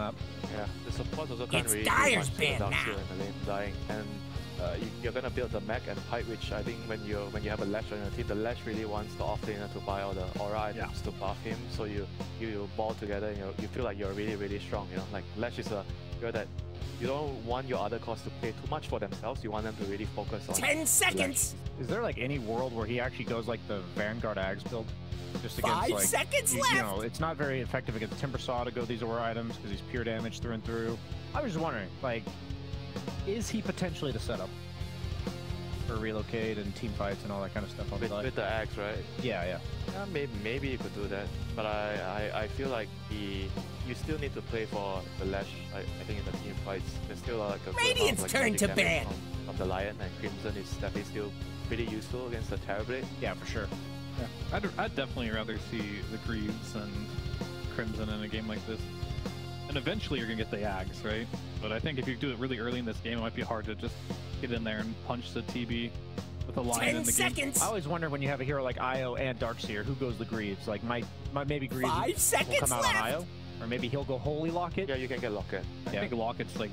map. Yeah, the support also can't really Dyer's do much to the band Darkseer now. in the lane dying, and you're gonna build the mech and pipe, which I think when you have a Lash on your team, the Lash really wants the offlaner to buy all the aura items to buff him, so you ball together and you feel like you're really strong. You know, like Lash is a hero that you don't want your other cores to play too much for themselves. You want them to really focus on 10 seconds. Is there like any world where he actually goes like the Vanguard Ags build? Just against 5 like, seconds left. You know, it's not very effective against Timbersaw to go these aura items because he's pure damage through and through. I was just wondering, like, is he potentially the setup for relocate and team fights and all that kind of stuff on the side? With the axe, right? Yeah. Yeah, maybe you could do that, but I feel like you still need to play for the Lash. I think in the team fights, there's still like a Radiant's turn to ban. From the Lion, and Crimson is definitely still pretty useful against the Terrorblade. Yeah, for sure. Yeah, I'd definitely rather see the Greaves and Crimson in a game like this. And eventually you're gonna get the Ags, right? But I think if you do it really early in this game, it might be hard to just get in there and punch the TB with a Lion in the 10 seconds. game. I always wonder when you have a hero like Io and Darkseer, who goes the Greaves? Like, maybe Greaves 5 will seconds come out left. on Io, or maybe he'll go Holy Locket. Yeah, you can get Locket. I think Locket's like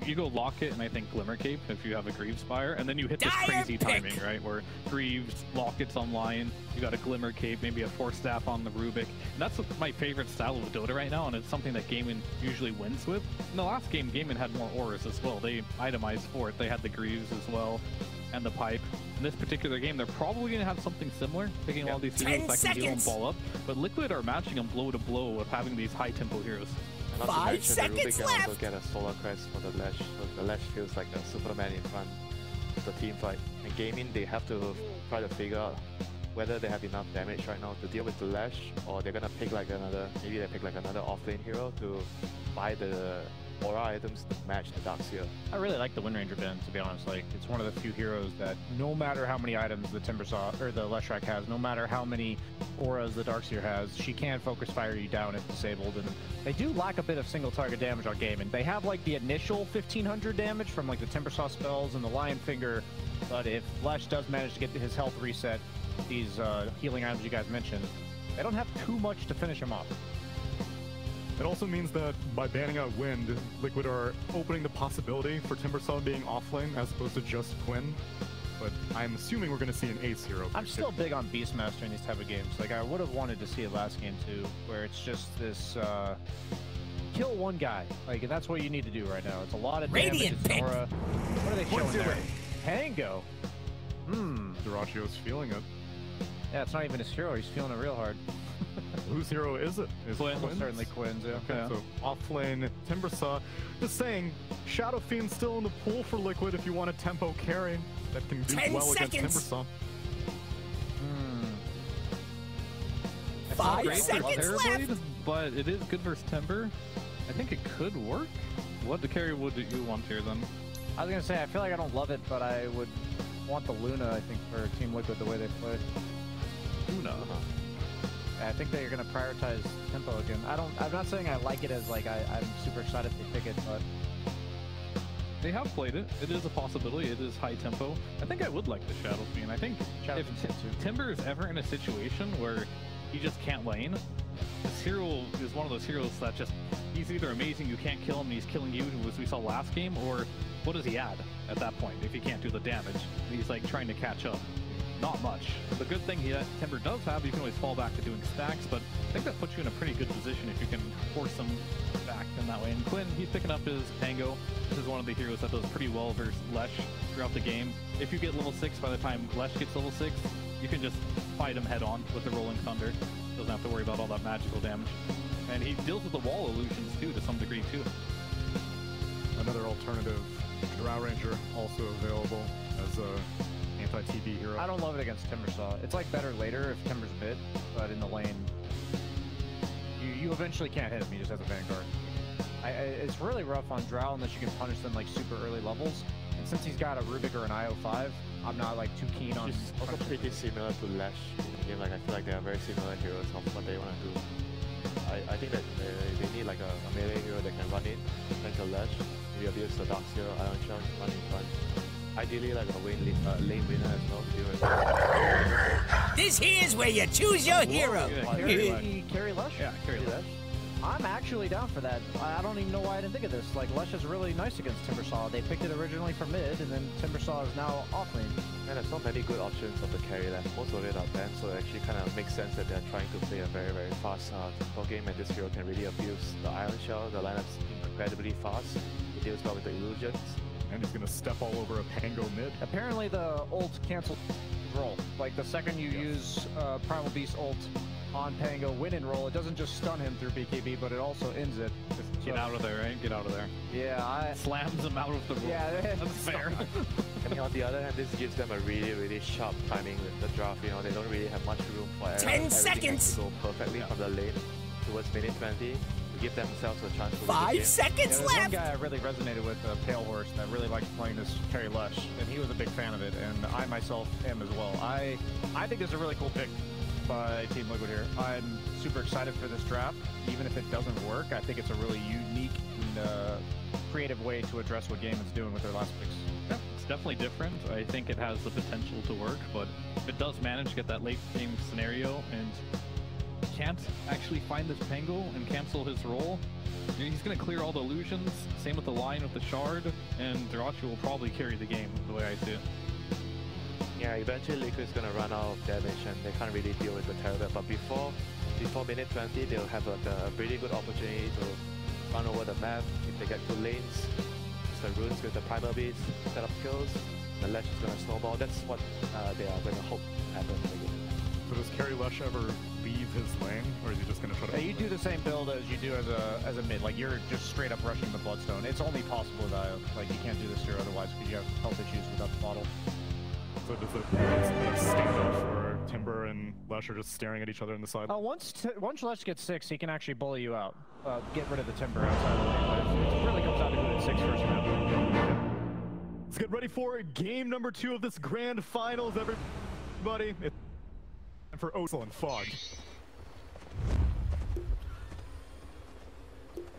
you go Locket and I think Glimmer Cape if you have a Greaves Spire, and then you hit this Dire crazy pick. timing, right? Where Greaves, Locket's on Lion, you got a Glimmer Cape, maybe a Force Staff on the Rubik. And that's my favorite style of Dota right now, and it's something that GAIMIN usually wins with. In the last game, GAIMIN had more auras as well. They itemized for it. They had the Greaves as well, and the Pipe. In this particular game, they're probably going to have something similar, picking all these heroes that can deal and ball up. But Liquid are matching them blow to blow with having these high tempo heroes. And not to 5 mention, seconds the Rubik can left. also get a Solar Crest for the Lash, so the Lash feels like a Superman in front of the team fight. And GAIMIN, they have to try to figure out whether they have enough damage right now to deal with the Lash, or they're gonna pick like maybe they pick like another offlane hero to buy the aura items to match the Darkseer. I really like the Wind Ranger bin, to be honest. Like, it's one of the few heroes that no matter how many items the Timbersaw or the Leshrac has, no matter how many auras the Darkseer has, she can focus fire you down if disabled. And they do lack a bit of single target damage on GAIMIN. They have like the initial 1500 damage from like the Timbersaw spells and the Lion Finger, but if Lesh does manage to get his health reset, these healing items you guys mentioned, they don't have too much to finish him off. It also means that by banning out Wind, Liquid are opening the possibility for Timbersaw being offlane as opposed to just Quinn. But I'm assuming we're going to see an ace hero. I'm still big on Beastmaster in these type of games. Like, I would have wanted to see it last game too, where it's just this kill one guy. Like, that's what you need to do right now. It's a lot of damage. Radiant It's pick. aura. What are they showing there? Tango. Durachio's feeling it. Yeah, it's not even his hero. He's feeling it real hard. Whose hero is it? Is Quinn. Quinn's? Certainly Quinn's, yeah. Okay, so offlane Timbersaw. Just saying, Shadow Fiend's still in the pool for Liquid if you want a tempo carry that can do 10 well seconds. against Timbersaw. 5 Great for seconds left. Terrorblade, but it is good versus Timber. I think it could work. What the carry would you want here then? I was gonna say, I feel like I don't love it, but I would want the Luna, I think, for Team Liquid the way they play. Luna. I think they're gonna prioritize tempo again. I'm not saying I like it as like I'm super excited they pick it, but They have played it. It is a possibility. It is high tempo. I think I would like the Shadow Fiend. I think Shadow if Fiend too. Timber is ever in a situation where he just can't lane, this hero is one of those heroes that just, he's either amazing, you can't kill him, and he's killing you, as we saw last game, or what does he add at that point if he can't do the damage? He's like trying to catch up. Not much. The good thing Timber does have, you can always fall back to doing stacks, but I think that puts you in a pretty good position if you can force him back in that way. And Quinn, he's picking up his Tango. This is one of the heroes that does pretty well versus Lesh throughout the game. If you get level 6 by the time Lesh gets level 6, you can just fight him head on with the Rolling Thunder. Doesn't have to worry about all that magical damage. And he deals with the wall illusions too, to some degree too. Another alternative, Drow Ranger also available as a anti-TB hero. I don't love it against Timbersaw. It's like better later if Timber's mid, but in the lane, you eventually can't hit him. He just has a Vanguard. It's really rough on Drow unless you can punish them like super early levels. And since he's got a Rubik or an IO5, I'm not like too keen on. She's also pretty similar to Lash in the game. Like I feel like they are very similar heroes of what they want to do. I think that they need like a melee hero that can run in, like a Lash, maybe abuse the Darkseer, Iron Shell, run in front. Ideally like a lane winner as well. This here's where you choose your hero. Yeah, Carry Lush? Yeah, carry Lush. I'm actually down for that. I don't even know why I didn't think of this. Like, Lesh is really nice against Timbersaw. They picked it originally for mid, and then Timbersaw is now off lane. And there's not many good options of the carry left. Most of it are banned, so it actually kind of makes sense that they're trying to play a very, very fast tempo game, and this hero can really abuse the Iron Shell. The lineup's incredibly fast. He deals well with the illusions. And he's gonna step all over a Pango mid. Apparently the ult cancels roll. Like, the second you use Primal Beast ult on Pango win and roll, it doesn't just stun him through BKB, but it also ends it. Get out of there, right? Get out of there. Yeah, Slams him out of the room. Yeah, that's fair. And on the other hand, this gives them a really, really sharp timing with the draft. You know, they don't really have much room for error. 10 seconds! To go perfectly from the lane towards minute 20 to give themselves a chance to win the 5 game. seconds One left! guy I really resonated with, Pale Horse, that really liked playing this carry Lush, and he was a big fan of it, and I myself am as well. I think this is a really cool pick by Team Liquid here. I'm super excited for this draft. Even if it doesn't work, I think it's a really unique and creative way to address what GAIMIN's doing with their last picks. Yeah, it's definitely different. I think it has the potential to work, but if it does manage to get that late game scenario and can't actually find this Pango and cancel his role, he's going to clear all the illusions. Same with the line with the shard, and Dirachi will probably carry the game the way I see it. Yeah, eventually Liquid's gonna run out of damage and they can't really deal with the Terror. But before minute 20, they'll have like a pretty good opportunity to run over the map. If they get two lanes, the runes with the Primal Beast, set up kills, the Lesh is gonna snowball. That's what they are gonna hope to happen in the game. So does Carry Lush ever leave his lane, or is he just gonna try to? You do the same build as you do as a mid. Like, you're just straight up rushing the Bloodstone. It's only possible that like you can't do this here otherwise because you have health issues without the bottle. So does it stand up for Timber and Lush are just staring at each other in the side? Once Lush gets 6, he can actually bully you out. Get rid of the Timber outside the lane. But it really comes down to who hits 6 first round. Let's get ready for game number 2 of this grand finals, everybody. It's time for Osel and Fog.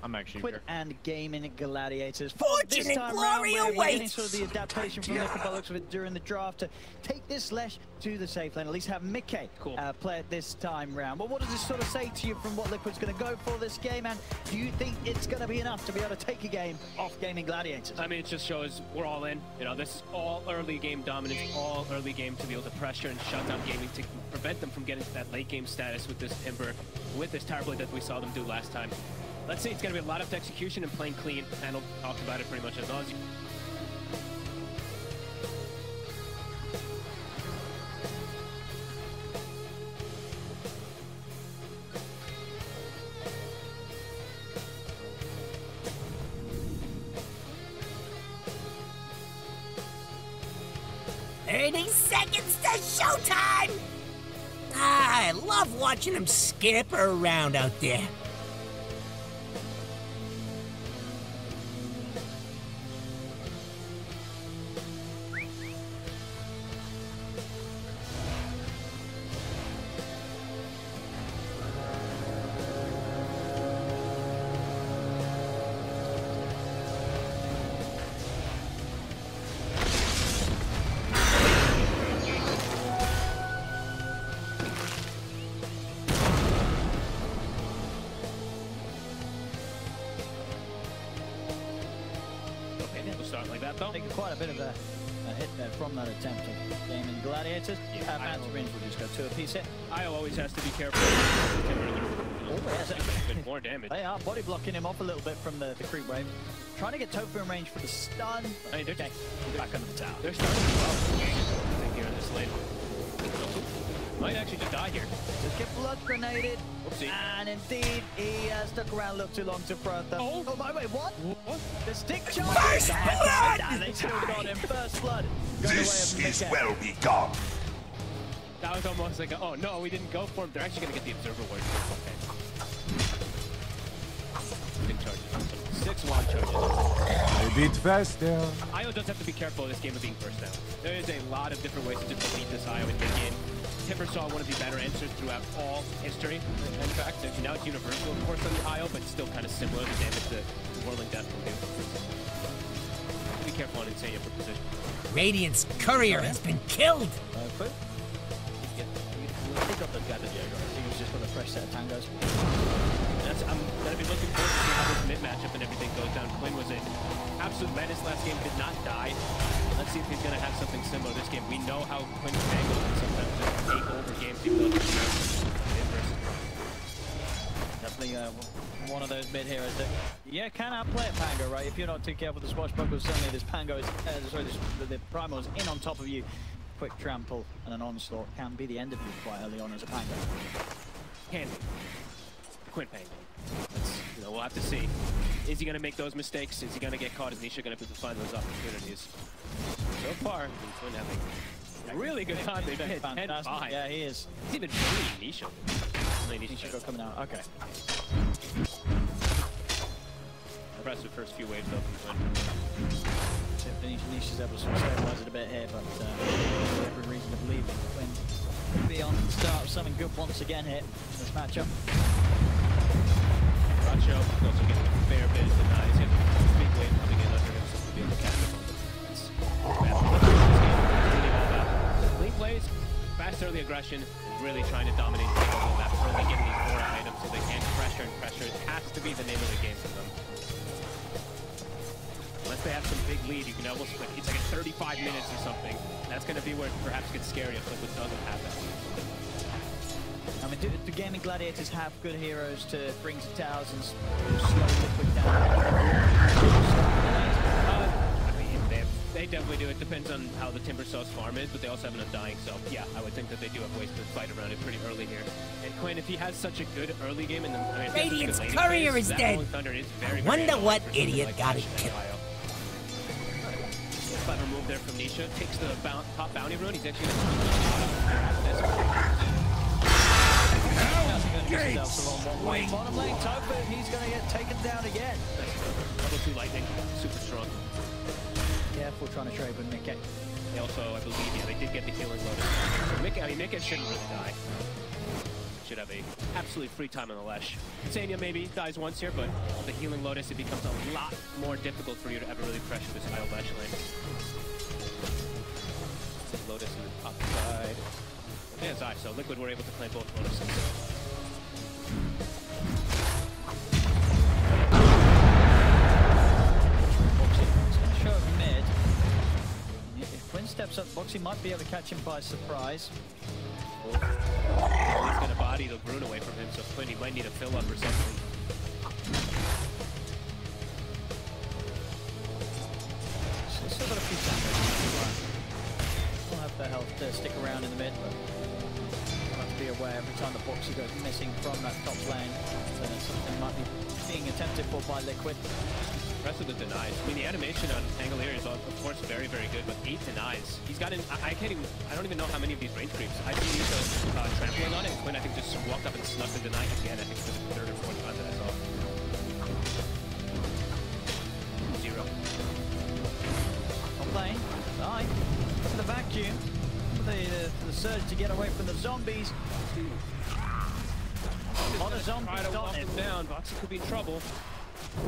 I'm actually Liquid and GAIMIN Gladiators. Fortune This and time glory round, we're getting awaits. sort of the adaptation from Liquid by the looks of it during the draft to take this Lesh to the safe lane, at least have Mickey play it this time round. But what does this sort of say to you from what Liquid's going to go for this game, and do you think it's going to be enough to be able to take a game off GAIMIN Gladiators? I mean, it just shows we're all in. You know, this is all early game dominance, all early game to be able to pressure and shut down GAIMIN to prevent them from getting to that late game status with this Timber, with this Tower Blade that we saw them do last time. Let's see, it's going to be a lot of execution and playing clean, and I'll talk about it pretty much as long as you... Seconds to showtime! I love watching him scamper around out there. Taking quite a bit of a hit there from that attempt of GAIMIN Gladiators. Mantarins will just go 2 apiece here. IO always has to be careful. More damage. They are body blocking him off a little bit from the creep wave. Trying to get Tofu in range for the stun. I mean, Okay, back under the tower. They're starting well. I think here in this lane. Might actually just die here. Just get blood grenaded. Oopsie. And indeed, he stuck around a little too long to front them. Oh, my way, what? The stick charge. First blood! And they still got him. First blood. This is well begun. That was almost like, oh no, we didn't go for him. They're actually going to get the Observer Ward. Okay. Big charges. 6 wide charges. I beat faster. IO does have to be careful in this game of being first down. There is a lot of different ways to defeat this IO in mid-game. Timber saw one of the better answers throughout all history. In fact, now it's universal, of course, on the IO, but still kind of similar to damage that Whirling Death will do. Be careful on Insania for position. Radiant's courier has been killed. Quick. He got the Gather Jaeger. I think it was just for the fresh set of tangos. That's I'm going to be looking forward to see how this mid matchup and everything goes down. Quinn was in absolute menace last game, did not die. Let's see if he's going to have something similar this game. We know how Quinn's Pango can sometimes just take over games even though it's mid versus prime. Definitely one of those mid heroes that can outplay a Pango, right? If you're not too careful with the swashbuckles, certainly this Pango is, the Primal is in on top of you. Quick trample and an onslaught can be the end of you quite early on as a Pango. Can be. Quinn Pango. We'll have to see. Is he going to make those mistakes? Is he going to get caught? Is Nisha going to find those opportunities? So far, Quinn having a really good time. They've hit 10-5. Yeah, he is. He's even bullying Nisha. Nisha coming out. Okay. Impressive first few waves though from Quinn. Nisha's able to stabilize it a bit here, but every reason to believe Quinn could be on the start of something good once again here in this matchup. Racho also getting a fair bit of denies. He has a big wave coming in under him, so he'll be able to catch him on the defense. Clean plays, fast early aggression, really trying to dominate the map, really getting these aura items so they can pressure and pressure. It has to be the name of the game for them. Unless they have some big lead, you can almost, it's like a 35 minutes or something. That's going to be where it perhaps gets scary if Liquid doesn't have that. I mean, do Gaming Gladiators have good heroes to bring to towers and slow Liquid down? They definitely do. It depends on how the Timbersaw's farm is, but they also have an Undying, so yeah, I would think that they do have ways to fight around it pretty early here. And Quinn, if he has such a good early game, and then Radiant's courier is dead. Wonder what idiot got it killed. Clever move there from Nisha. Takes the top bounty rune. He's actually going to bottom lane, Tofu, he's going to get taken down again. Level 2 lightning, super strong. Careful trying to trade with Mickey. They also, I believe, they did get the healing lotus. So Mickey shouldn't really die. Should have a absolutely free time on the Lesh. Sanya maybe dies once here, but the healing lotus, it becomes a lot more difficult for you to ever really pressure this idle Lesh lane. Lotus in the top side. Yeah, Zai, so Liquid were able to play both lotuses. Show up mid. If Quinn steps up, Boxy might be able to catch him by surprise. He's going to body the rune away from him, so Quinn, he might need a fill up or something. Still got a few seconds. We'll have the health to stick around in the mid, but we'll have to be aware every time the Boxy goes missing from that top lane. Something might be being attempted for by Liquid. Rest of the denies. I mean, the animation on Angolier is, of course, very, very good, but 8 denies. He's got I don't even know how many of these range creeps. I see Nisha trampling on it, and Quinn, I think, just walked up and snuck the deny again. I think for the third or fourth time that I saw. 0. Top lane, Zai, to the vacuum. The surge to get away from the zombies. A lot of zombies try to walk him down. Boxy could be in trouble.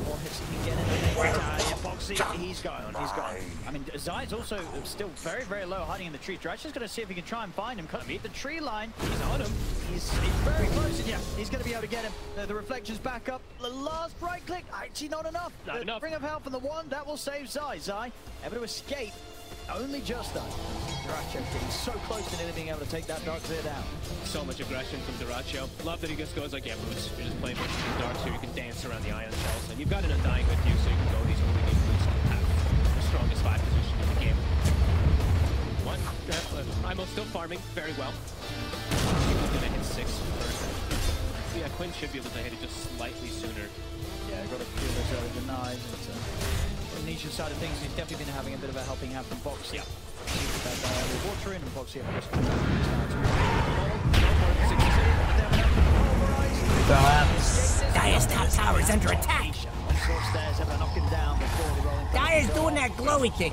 More hits he can get in the next time. Boxy, he's gone. I mean, Zai's also still very, very low, hiding in the trees. Drash's going to see if he can try and find him. Cut the tree line. He's on him. He's very close. And yeah, he's going to be able to get him. The reflections back up. The last right click. Actually, not enough. Not enough. Ring of Health from the one. That will save Zai. Zai able to escape. Only just though. Duracho getting so close to nearly being able to take that Dark Clear down. So much aggression from Duracho. Love that he just goes like, yeah, Boots. You're just playing with Dark so you can dance around the Ion Shells. And you've got an Undying with you, so you can go these really good Boots and have the strongest 5 position in the game. Primo still farming very well. He's going to hit 6 first. Yeah, Quinn should be able to hit it just slightly sooner. Yeah, got to feel those early denies. On the Nisha side of things, he's definitely been having a bit of a helping hand from Boxy. Yeah. Water in and Boxy, of course. Dire's top tower is under attack. Dire's doing that glowy kick.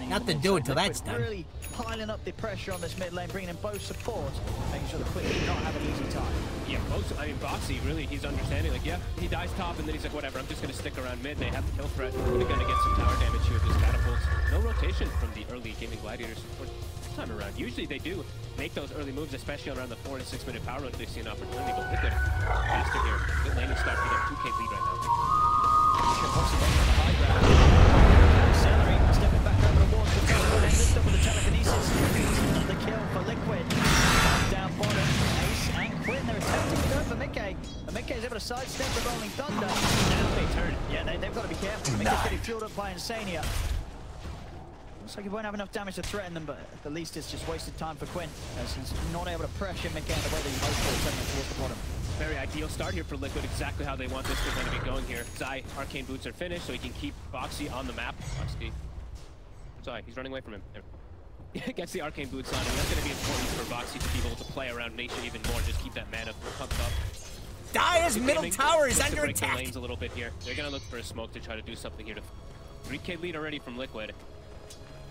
Nothing to do until that's done. Really piling up the pressure on this mid lane, bringing in both supports, making sure the Quick do not have an easy time. Yeah, Boxy, really, he's understanding, like, yeah, he dies top, and then he's like, whatever, I'm just going to stick around mid. They have the kill threat. They're going to get some tower damage here with this catapults. No rotation from the early Gaming Gladiators support. time around. Usually they do make those early moves, especially around the 4 to 6 minute power if they see an opportunity. But Liquid faster here. Good laning start for them. 2K lead right now. Celery stepping back over the wall. Lift up with the telekinesis. The kill for Liquid. Down bottom. Ace and Quinn. They're attempting to go for Mickey. But Mickey is able to sidestep the Rolling Thunder. Now they turn. Yeah, they've got to be careful. Mickey's getting fueled up by Insania. Looks like he won't have enough damage to threaten them, but at the least it's just wasted time for Quinn, as he's not able to pressure Mickey in the way that he hoped for, sending him towards the bottom. Very ideal start here for Liquid, exactly how they want this to kind of be going here. Zai, Arcane Boots are finished, so he can keep Boxy on the map. Boxy. Sorry, he's running away from him. There. Gets the Arcane Boots on, and that's going to be important for Boxy to be able to play around Nation even more, just keep that mana pumped up. Dire's middle tower is under break attack. The lanes a little bit here. They're going to look for a smoke to try to do something here. 3K lead already from Liquid.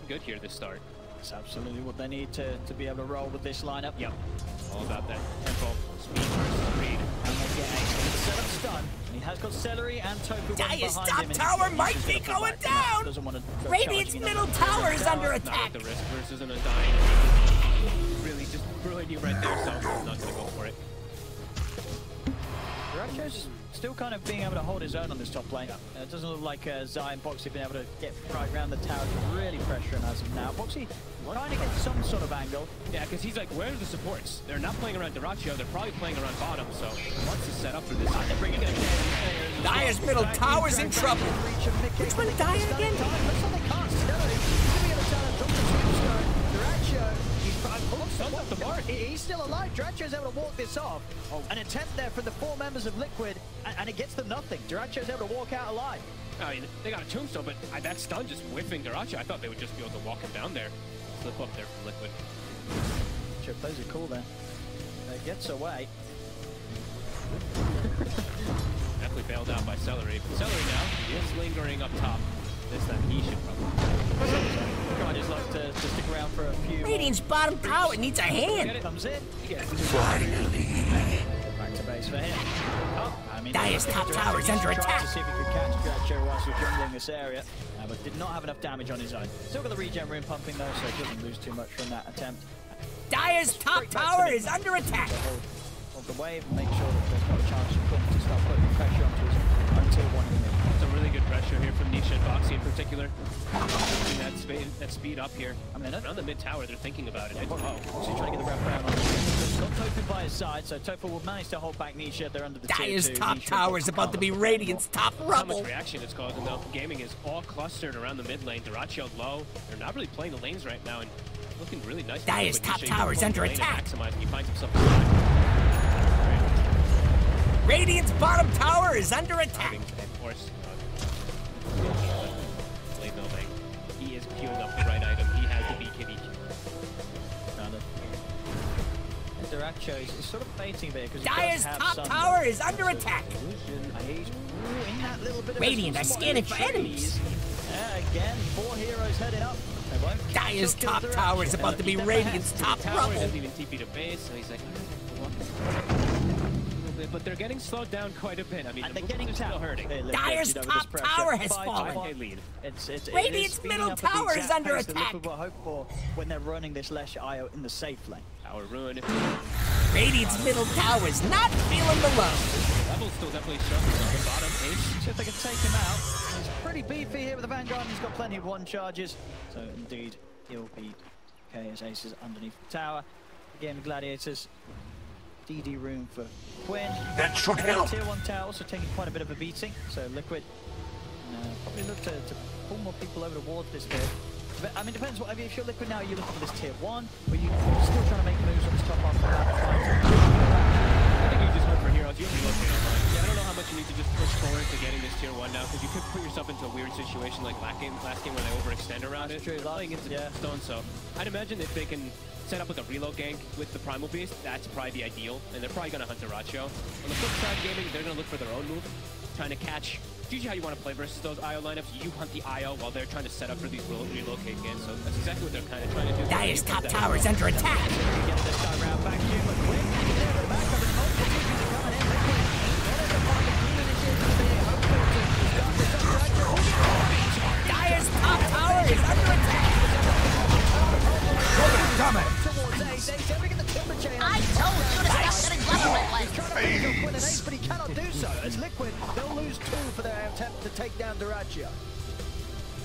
Good here this start. That's absolutely what they need to be able to roll with this lineup. Yep. All about that tempo, speed versus speed. And they get Ace with the setup stun. He has got Celery and Tofu Dire's behind top him. tower might be going down. Doesn't want to Radiant's middle tower is under attack. Not the risk versus an Undying. Really just ruined you right there, so I'm not going to go for it. Duracho's still kind of being able to hold his own on this top lane. It doesn't look like Zai and Boxy have been able to get right around the tower to really pressure him as of now. Boxy trying to get some sort of angle. Yeah, because he's like, where are the supports? They're not playing around Duracho, they're probably playing around bottom, so he wants to set up for this. They're bringing it again. Dire's middle tower's in trouble. Which one Dire again? Looks like they can't. Celery, giving it a turn, drop the tombstone. Duracho, he's still alive. Duracho's able to walk this off. An attempt there from the 4 members of Liquid, and it gets them nothing. Duracho's able to walk out alive. I mean, they got a tombstone, but that stun just whiffing Duracho. I thought they would just be able to walk him down there. Slip up there from Liquid. Sure plays it cool there. Gets away. Definitely bailed out by Celery. But Celery now is lingering up top. This time he should probably. I just like to stick around for a few. Radiant's bottom tower needs a hand. Comes in. Finally. Back to base for him. Dire's top tower is under attack. To see if he could catch Duracho whilst we're jungling this area, but did not have enough damage on his own. Still got the regen rune pumping though, so he doesn't lose too much from that attempt. Dire's top tower is under attack. Hold the wave and make sure that there's not a chance for Quinn to start putting pressure onto his own tier 1 in the mid. Some really good pressure here from Nisha and Boxy in particular. Using that speed up here. I mean, around the mid tower, they're thinking about it. So he's trying to get the wrap around on him. Got Tofu by his side, so Tofu will manage to hold back Nisha. They're under the Dire's tier 2. top tower is about to be Radiant's top How rubble. much reaction it's causing though. Gaming is all clustered around the mid lane. Duracho low. They're not really playing the lanes right now and looking really nice. Dire's top tower is under attack. He finds himself Radiant's bottom tower is under attack. Of course, he is queuing up the right item. He has the BKB. Duracho is sort of baiting there because Dire's top tower is under attack. Radiant are scanning for enemies. Again, 4 heroes heading up. Dire's top tower is about to be Radiant's top rubble. Doesn't even TP to base, so he's like, but they're getting slowed down quite a bit. I mean, they're getting still hurting. Dire's top tower has fallen. Radiant's middle tower is under attack. We'll hope for when they're running this Lesh IO in the safe lane. Tower ruin. Radiant's middle tower is not feeling the love. Level's still definitely struggling on the bottom. Ace. See if they can take him out. He's pretty beefy here with the Vanguard, and he's got plenty of 1 charges. So indeed, he'll be okay as Ace is underneath the tower. Again, Gladiators. DD room for Quinn. That should help. Tier 1 tower also taking quite a bit of a beating, so Liquid probably look to pull more people over towards this bit. But, I mean, depends. If you're Liquid now, you're looking for this tier 1, but you're still trying to make moves on this top half of the map. I think you just look for heroes. You relocate online. Yeah, I don't know how much you need to just push forward to getting this tier 1 now, because you could put yourself into a weird situation like last game where they overextend around it. True, playing into stone, so I'd imagine if they can set up with a reload gank with the Primal Beast, that's probably the ideal, and they're probably going to hunt Duracho. On the flip side, Gaming, they're going to look for their own move, trying to catch. It's usually how you want to play versus those IO lineups. You hunt the IO while they're trying to set up for these relocate games, so that's exactly what they're kind of trying to do. Dire's top tower is under attack. Get this time round back to Quick. Dire's top tower is under attack. take down Dyrachyo.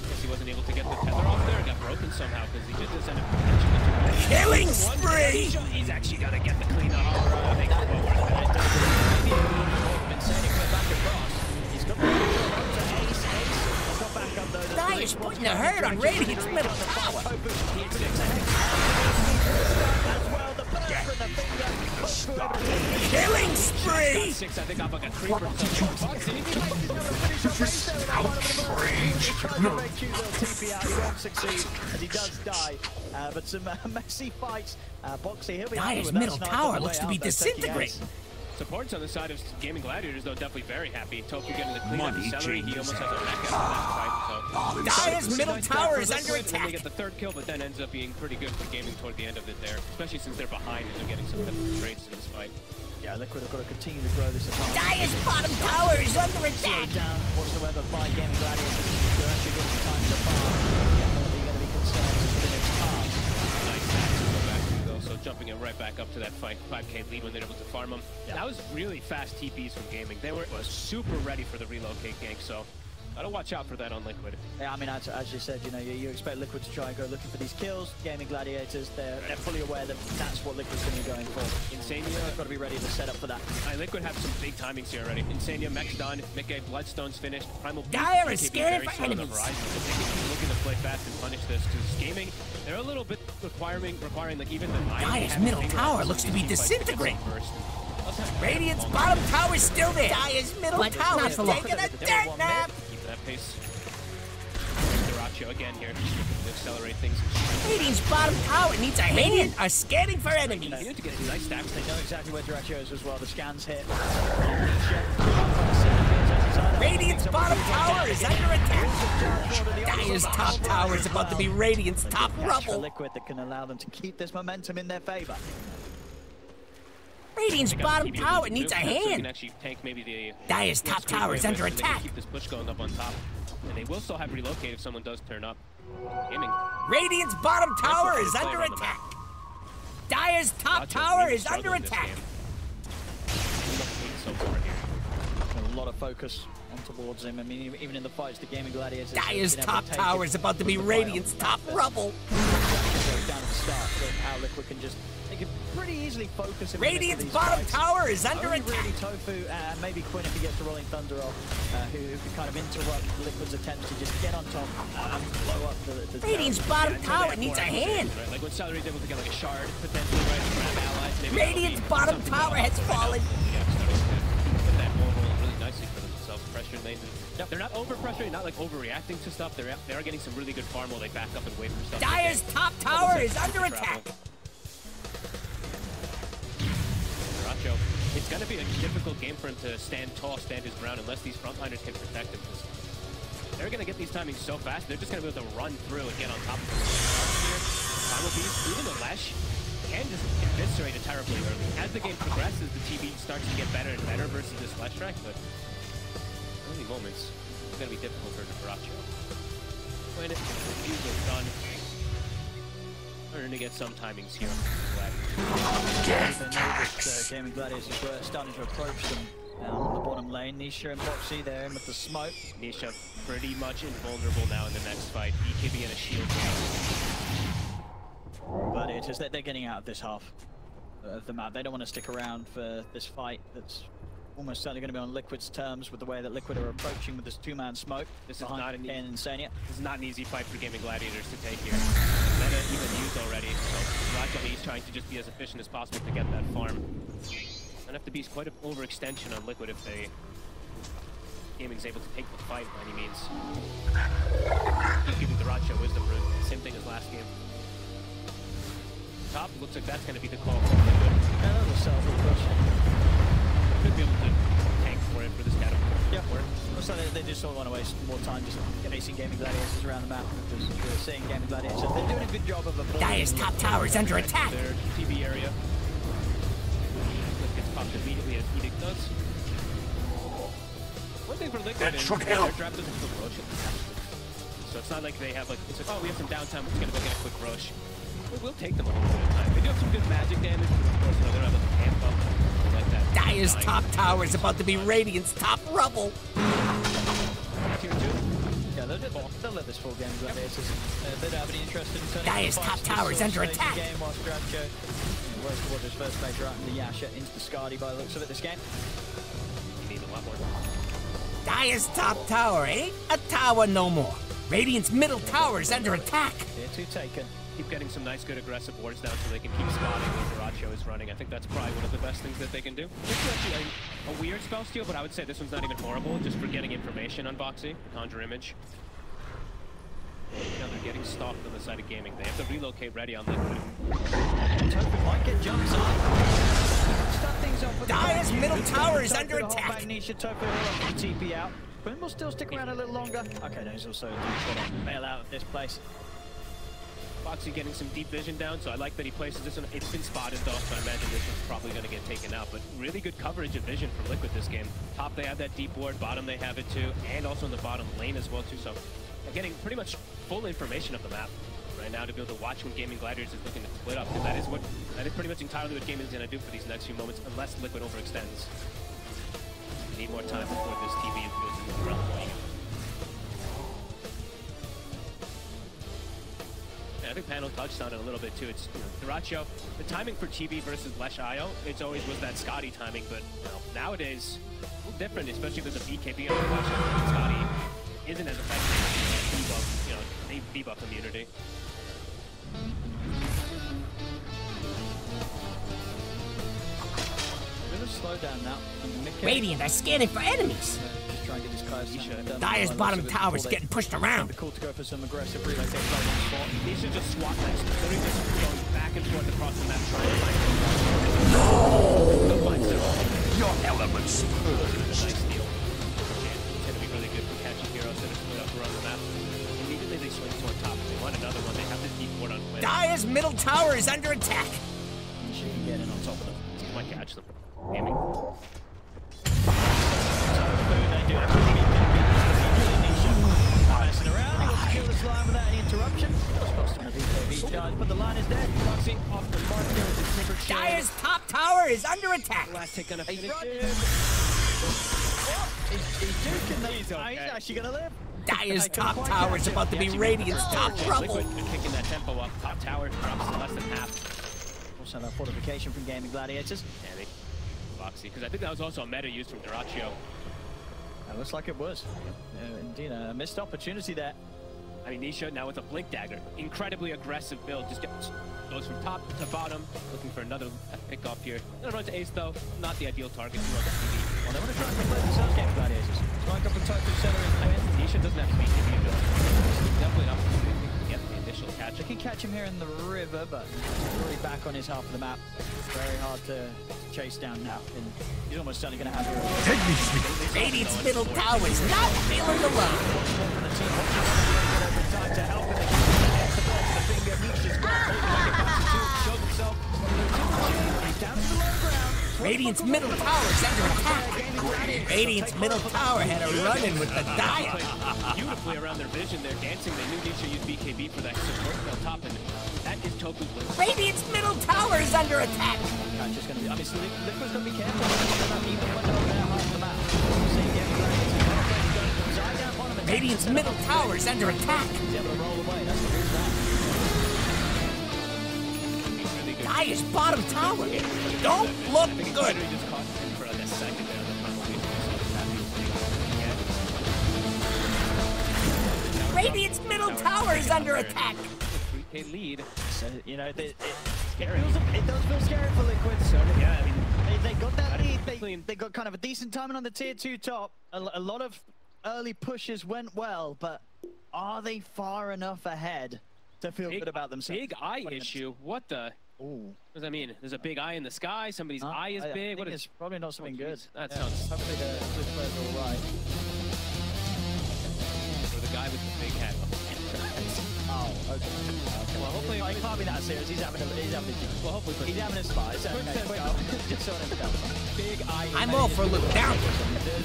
Guess he wasn't able to get the tether off there. It got broken somehow because he just ended up catching it. Killing spree! He's actually got to get the clean up. I think back across. He's got the ace. Got back up though. Dyer's putting the hurt on Radiant's middle tower. Killing spree! I think I'm like a creeper. He does die, but some messy fights. Boxy, he'll be Dyer's middle tower looks to be disintegrating. Supports on the side of Gaming Gladiators, though, definitely very happy. Tofu getting the clean up the celery. He almost has a neck out of that fight. So Dyer's middle tower is under attack. They get the third kill, but then ends up being pretty good for Gaming toward the end of it there, especially since they're behind and they're getting some different trades in this fight. Yeah, Liquid have got to continue to grow this apart. Dyer's bottom tower is under attack. Down whatsoever by Gaming Gladiators. They're actually getting time to farm. Definitely going to be concerned within its path. Nice match to go back to, though, so jumping it right back up to that 5k lead when they're able to farm them. Yeah. That was really fast TPs from Gaming. They were super ready for the relocate gank, so gotta watch out for that on Liquid. Yeah, I mean, as you said, you know, you expect Liquid to try and go looking for these kills. Gaming Gladiators, they're fully aware that that's what Liquid's going to be going for. Insania, they've got to be ready to set up for that. Liquid have some big timings here already. Insania, mech's done, Mickey, Bloodstone's finished, Primal Dyer is scared for enemies. They keep looking to play fast and punish this, because Gaming, they're a little bit requiring like even the Dyer's middle tower looks to be disintegrating. Radiant's bottom tower is still there. Dyer's middle tower is taking a dirt nap. Keep that pace. Dyrachyo again here, to accelerate things. Radiant's bottom tower needs a hand. Are scanning for enemies. You need to get nice stacks. They know exactly where Dyrachyo is as well. The scans hit. Radiant's bottom tower is under attack. Dyer's top tower is about to be Radiant's top rubble. Liquid that can allow them to keep this momentum in their favor. Radiant's bottom tower needs a So you can hand. actually tank maybe the Dyer's top tower is under attack. Keep this push going up on top. And they will still have relocate if someone does turn up. Gaming. Radiant's bottom tower is under attack. Dyer's top tower is under attack. So far here. A lot of focus on towards him. I mean, even in the fights, the Gaming Gladiators. Dyer's top tower is about to be Radiant's top rubble. Down at the start, but how Liquid can just. They can pretty easily focus him. Radiant's bottom tower is under Only attack. really Tofu and maybe Quinn if he gets the Rolling Thunder off, who can kind of interrupt Liquid's attempts to just get on top and blow up the Radiant's bottom tower needs a hand. Right? Like when Celery's able to get like a shard, potentially, right? Grab allies. Maybe Radiant's bottom tower has fallen. Yeah, put that wall roll really nicely for themselves. Pressure lanes. Yep. They're not over pressuring, not like overreacting to stuff. They are getting some really good farm while they back up and wait for stuff. Dyer's top tower is under attack. Dyrachyo, it's going to be a difficult game for him to stand tall, stand his ground, unless these frontliners can protect him. They're going to get these timings so fast, they're just going to be able to run through and get on top of him. Primal Beast, even the Lash, can just eviscerate it terribly early. As the game progresses, the TV starts to get better and better versus this Lash track, but early moments, it's going to be difficult for Dyrachyo. When it's done, starting to get some timings here. Gaming Gladiators were starting to approach them on the bottom lane. Nisha and Boxy there in with the smoke. Nisha pretty much invulnerable now in the next fight. BKB and a shield. Gladiators, they're getting out of this half of the map. They don't want to stick around for this fight that's almost certainly going to be on Liquid's terms with the way that Liquid are approaching with this two-man smoke. This is not an Insania. This is not an easy fight for Gaming Gladiators to take here. Meta even used already, so Raja is trying to just be as efficient as possible to get that farm. Gonna have to be quite an overextension on Liquid if Gaming's able to take the fight by any means. Giving the Raja Wisdom Rune, same thing as last game. Top looks like that's gonna be the call for Liquid. Yeah, that was a self-push. Could be able to tank for it for this catapult. Yeah, also they just don't want to waste more time just facing Gaming Gladiators around the map because we're seeing Gaming Gladiators. They're doing a good job of avoiding. Dyer's top tower is under attack. Their TV area. Gets popped immediately as Edict does. One thing for Liquid is their draft doesn't feel Rosh at the time. So it's not like they have like, it's like, oh, we have some downtime, we're just gonna go get a quick Rosh. We'll take them a little bit of time. They do have some good magic damage, but of course, you know, they don't have like a camp up. Dyer's top tower is about to be Radiant's top rubble. Tier They'll let this full game Gladiators. They don't have any interest in turning Dire's top tower is under attack. Game whilst Dracho works towards his first major out in the Yasha into the Skadi by the looks of it this game. You need a lot more. Dire's top tower ain't a tower no more. Radiant's middle tower is under attack. Tier 2 taken. Keep getting some nice, good aggressive wards down so they can keep spotting when Duracho is running. I think that's probably one of the best things that they can do. This is actually a weird spell steal, but I would say this one's not even horrible, just for getting information on Boxy, conjure image. Now they're getting stalked on the side of gaming. They have to relocate ready on Liquid. Token might get jumps on. Start things off with Dire's middle tower is under attack. Nisha Topo will have to TP out. Quinn will still stick around a little longer. Okay, there's also a going to bail out of this place. Boxy getting some deep vision down, so I like that he places this one. It's been spotted though, so I imagine this one's probably going to get taken out. But really good coverage of vision from Liquid this game. Top, they have that deep ward. Bottom, they have it too. And also in the bottom lane as well too. So they're getting pretty much full information of the map right now to be able to watch when Gaming Gladiators is looking to split up. Because that is pretty much entirely what Gaming is going to do for these next few moments, unless Liquid overextends. We need more time before this TV goes into the ground point. I think Panel touched on it a little bit too. It's Duracho, the timing for TV versus Lesh IO, it's always was that Skadi timing, but nowadays a little different, especially with the BKB on the Lesh. Skadi isn't as effective as debuff immunity. Bit of slowdown now. Radiant are scanning for enemies. Just try and get this class. Dire's bottom tower is getting pushed around. Cool to go for some aggressive relocation. He should just swap next. Literally just going back and forth across the map trying to find Your elements purged. nice deal. It's going to be really good for catching heroes that are split up around the map. Immediately they swing toward top. If they want another one, they have to deep ward on Quinn. Dire's middle tower is under attack. She can get in on top of them. He might catch them. Gaming. They do have to messing around. He wants to kill this line without any interruption. But the line is dead. Boxy off the mark there with the sniper shield. Dire's top tower is under attack. Last hit gonna finish He's duking them. He's actually gonna live. Dire's top tower is about to be Radiant's top trouble. Liquid kicking that tempo up. Top tower drops to less than half. Also that fortification from Gaming Gladiators. Danny. Boxy, because I think that was also a meta used from Duracho. That looks like it was. Indeed, a missed opportunity there. I mean, Nisha now with a Blink Dagger. Incredibly aggressive build. Just goes from top to bottom. Looking for another pick off here. Gonna run to Ace though. Not the ideal target to run to TV. Well, they want to try and complete the sales game, Gladiators. Strike up a token center in Quinn. Nisha doesn't have to be TV ability. Definitely an opportunity to get the initial catch. They can catch him here in the river, but he's already back on his half of the map. Very hard to chase down now. And he's almost certainly going to have heroes. Radiant's middle tower is not feeling the love. Time to help him. The finger reaches his ground. Shows himself. He's down to the low ground. Radiant's middle tower is under attack. Radiant's middle tower had a run-in with the Dire. Beautifully around their vision. They're dancing. They knew Nisha used BKB for that support on top, and that is Toku's blink. Radiant's middle tower is under attack. Just going to be, obviously, Liquid's going to be careful. Even when they're over half the map. Radiant's middle tower is under attack. He's able to roll away. That's the reason. Dire's bottom tower don't look good. Just caught him for like a second there. Radiant's middle tower is under attack. 3K lead. So, you know, it does feel scary for Liquid. So, yeah, I mean, they got that lead. They got kind of a decent timing on the tier 2 top. A lot of early pushes went well, but are they far enough ahead to feel good about themselves? Big eye issue. What the? Ooh. What does that mean? There's a big eye in the sky. Somebody's eye is big. What is? It's probably not something good. That sounds. Hopefully the player's all right. Or the guy with the big hat. Oh, okay. Well, hopefully it can't be that serious. He's having a well, hopefully he's having a spy. So just so big eye. I'm all for a look down.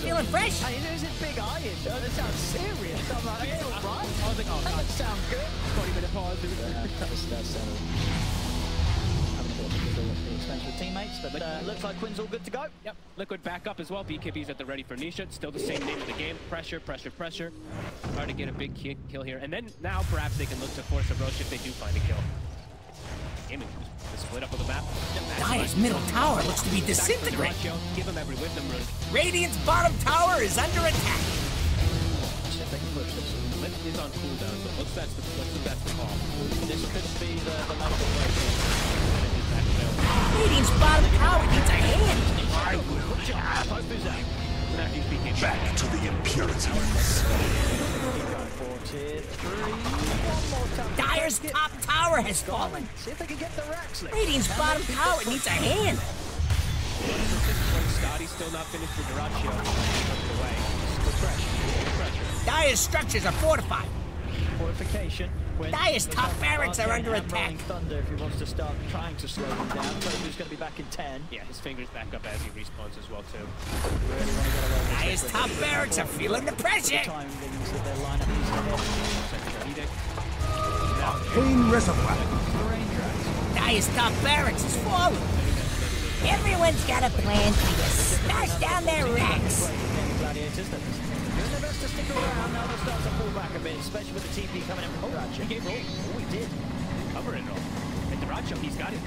Feeling fresh? Hey, there's a big eye issue. That sounds serious. I'm like, that's all right. I was like, oh, that sounds good. 20-minute pause. That's having a bit the expense with teammates, but looks like Quinn's all good to go. Yep, Liquid back up as well. BKB's at the ready for Nisha. Still the same name of the game. Pressure, pressure, pressure. Hard to get a big kill here. And then now perhaps they can look to force a Roche if they do find a kill. Gaming, the split up of the map. Dire's middle tower looks to be disintegrated. Give him every wisdom rune. Radiant's bottom tower is under attack. See if they can push this. Lit is on cooldown, so looks that's the best call. This could be the medical break. Radiant's bottom tower needs a hand. Back to the impurities. Dire's top tower has fallen. See if they can get the racks. Radiant's bottom tower needs a hand. Scotty's still not finished with Dyrachyo. Pressure. Dire's structures are fortified. Fortification. Dire's top barracks are under attack. Thunder if he wants to start trying to slow them down. Who's going to be back in 10. Yeah, his fingers back up as he respawns as well too. Dire's top barracks are feeling the pressure. Clean reservoir. Dire's top barracks is falling. Everyone's got a plan for you. Smash down their racks. Gladiators, doing their best to stick around. Now they'll start to pull back a bit, especially with the TP coming in from Dyrachyo. He gave roll. Oh, he did. Cover and roll. And Dyrachyo, he's got his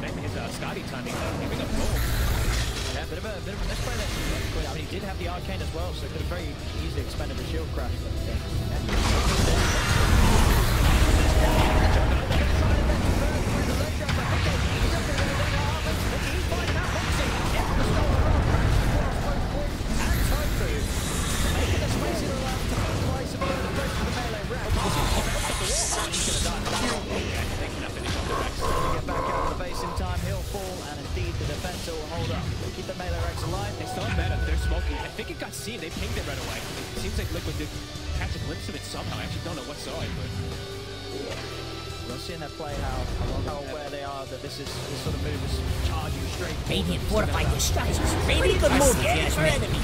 Scotty timing giving up roll. Yeah, bit of a misplay there. I mean, he did have the arcane as well, so could have very easily expended the shield crash. I think it got seen. They pinged it right away. It seems like Liquid did catch a glimpse of it somehow. I actually don't know what saw it, but we'll see in that play how aware they are that this sort of move is charging straight. Radiant fortified their structures. Radiant good move for enemy.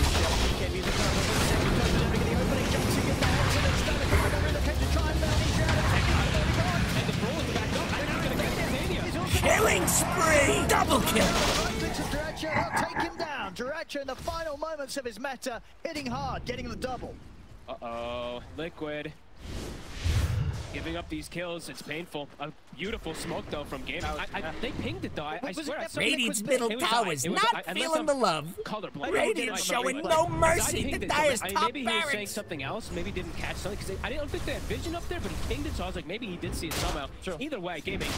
Killing spree! Double kill! Take him down. Dyrachyo in the final moments of his meta, hitting hard, getting the double. Uh-oh, Liquid. Giving up these kills, it's painful. A beautiful smoke though from Gaming. They pinged it though. I swear I saw Radiant's middle tower is not feeling the love. Radiant showing no mercy to Dire's top maybe he was saying barracks. something else. Maybe didn't catch something because I don't think they had vision up there, but he pinged it, so I was like, maybe he did see it somehow. Sure. Either way, Gaming,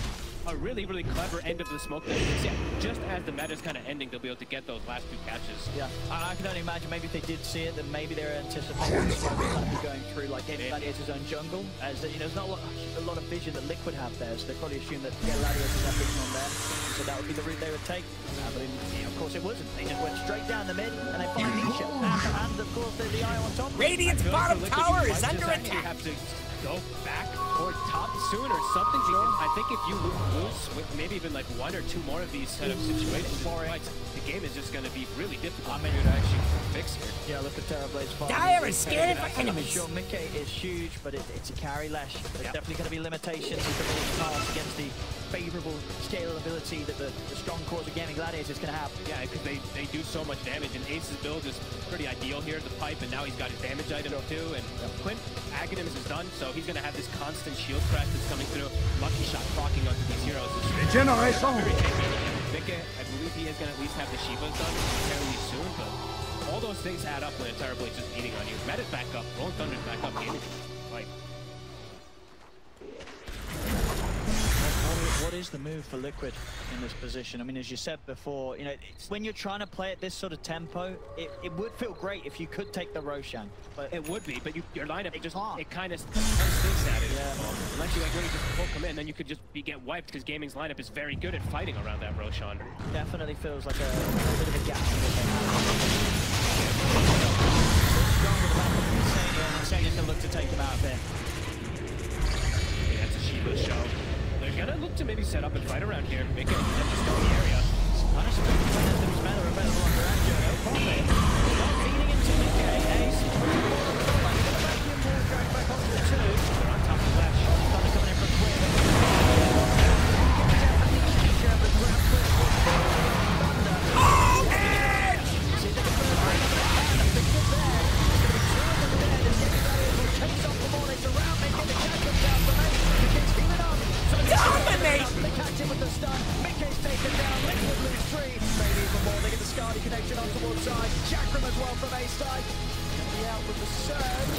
a really, really clever end of the smoke there. Yeah, just as the meta's kind of ending, they'll be able to get those last two catches. Yeah, I can only imagine maybe if they did see it, then maybe they're anticipating the smoke kind of be going through like Gaming Gladiator's own jungle, as that, you know, there's not a lot of vision that Liquid have there, so they probably assume that Gladiators have vision on there, so that would be the route they would take. But of course it wasn't. They just went straight down the mid, and they find Nisha, and of course the Eye on top. Radiant's bottom tower is under attack. You have to go back or top soon or something. I think if you lose with maybe even like one or two more of these kind of situations, the game is just going to be really difficult to actually fix here. Yeah, look at Terrorblade's fire. Dire is scanning for enemies. Sure, Mickey is huge, but it's a carry lash. There's definitely going to be limitations in the pass against the favorable scalability that the strong cores of Gaming Gladiators can have. Yeah, because they do so much damage, and Ace's build is pretty ideal here at the pipe, and now he's got his damage item too, and Quinn, Aghanim's is done, so he's going to have this constant shield crash that's coming through. Lucky shot procking onto these heroes. Regeneration! Mika, I believe he is going to at least have the Shivas done fairly soon, but all those things add up when a Terrorblade's just beating on you. Meta's back up, Rolling Thunder's back up, Gaming. Like, what is the move for Liquid in this position? I mean, as you said before, you know, when you're trying to play at this sort of tempo, it would feel great if you could take the Roshan. But it would be, but your lineup it kind of stinks at it. Yeah. Unless you like really just pull them in, then you could just get wiped because Gaming's lineup is very good at fighting around that Roshan. Definitely feels like a bit of a gap in the game. Sanea's going to look to take him out there. Yeah, it's a Shiva show. They're gonna look to maybe set up and fight around here, make it just go in the area. Punishment. There's better available on Dyrachyo. No problem. Not feeding into Mickey. Ace. Going back onto the two. They're on top of Flash. Thunder coming in from Quinn. Morning's around, making the Jackson down for Ace. It's healing up. Dominate! They catch him with the stun. Mickey's taken down. Liquid lose 3. Maybe even more. They get the Scardy connection on towards side. Chakram as well from Ace side. Be out with the surge.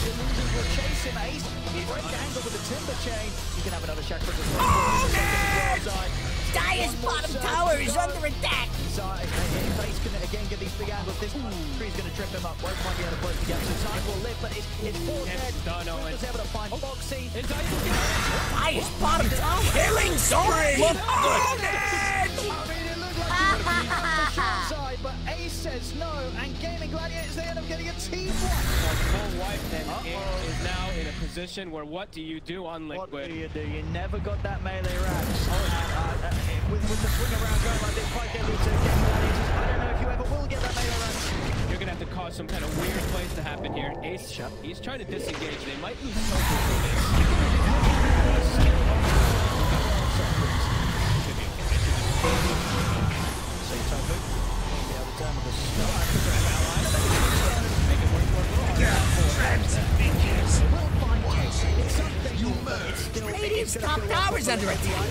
The losers will chase him. Ace, great angle with the timber chain. You can have another Chakram as well. Dire's bottom tower is under attack. Ace can again get these big angles. This tree's going to trip him up. Won't might be able to close the gap. So time will live, but it's full dead. Was able to find Foxy. Dire's bottom tower. Killing zone. But Ace says no, and Gaming Gladiators, they end up getting a team one. Full wipe, then it is now in a position where what do you do on Liquid? What do you do? You never got that melee racks. With the swing around going like this, quite deadly to Gaming Gladiators. I don't know if you ever will get that melee racks. You're going to have to cause some kind of weird plays to happen here. Ace, he's trying to disengage. They might lose focus for this. Radiant's top tower's under attack.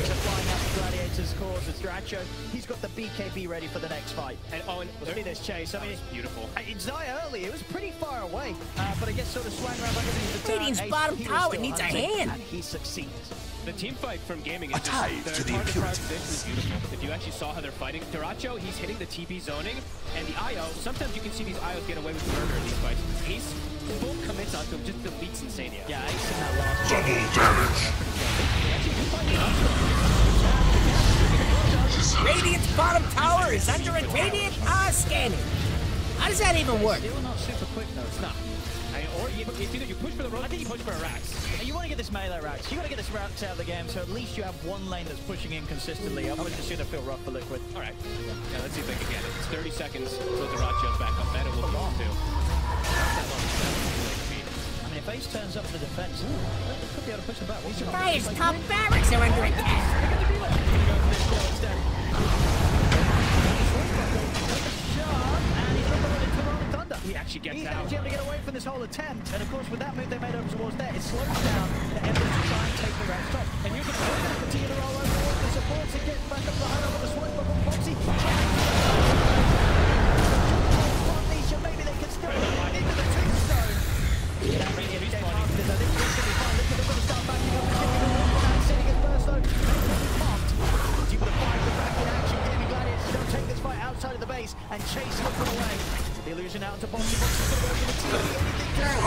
Gladiators cause it's Dracho. He's got the BKB ready for the next fight. And we'll see this chase. I mean, it's beautiful. It's Zaya early. It was pretty far away, but I guess sort of swang around like the Radiant's bottom tower needs a hand. And he succeeds. The team fight from Gaming is A tithe just to the target impurities. prioritization is beautiful. If you actually saw how they're fighting, Duracho, he's hitting the TP zoning, and the IO, sometimes you can see these IOs get away with murder in these fights. Ace full commits onto him, just deletes Insania. Yeah, Ace in that last Double damage. Radiant's bottom tower is under attack. Radiant are scanning. How does that even work? Still not super quick though. It's not. Or it's either you push for the road, I think you push for a Rax. You want to get this melee racks. You got to get this Rax out of the game, so at least you have one lane that's pushing in consistently. Otherwise, it's going to feel rough for Liquid. All right. Yeah, let's see if they can get it. It's 30 seconds until Duracho's back up. Meta will be too. I mean, if Ace turns up the defense, they could be able to push them back. Dire's top barracks are under attack. He actually gets He's out. actually able to get away from this whole attempt, and of course with that move they made over towards there, it slows down the Embers to try and take the Rax top. And here's the continue to roll over towards the supports and get back up behind over the swipe, but Foxy maybe they can still get into the tombstone. That really is game after this. I think it's going to be fine. They're going to start backing up. Sitting at first though, pumped. Deep with a 5 to back in action. Gaming Gladiators don't take this fight outside of the base and chase Liquid away. The illusion out to Boxy. Boxy's going to go for the TV. There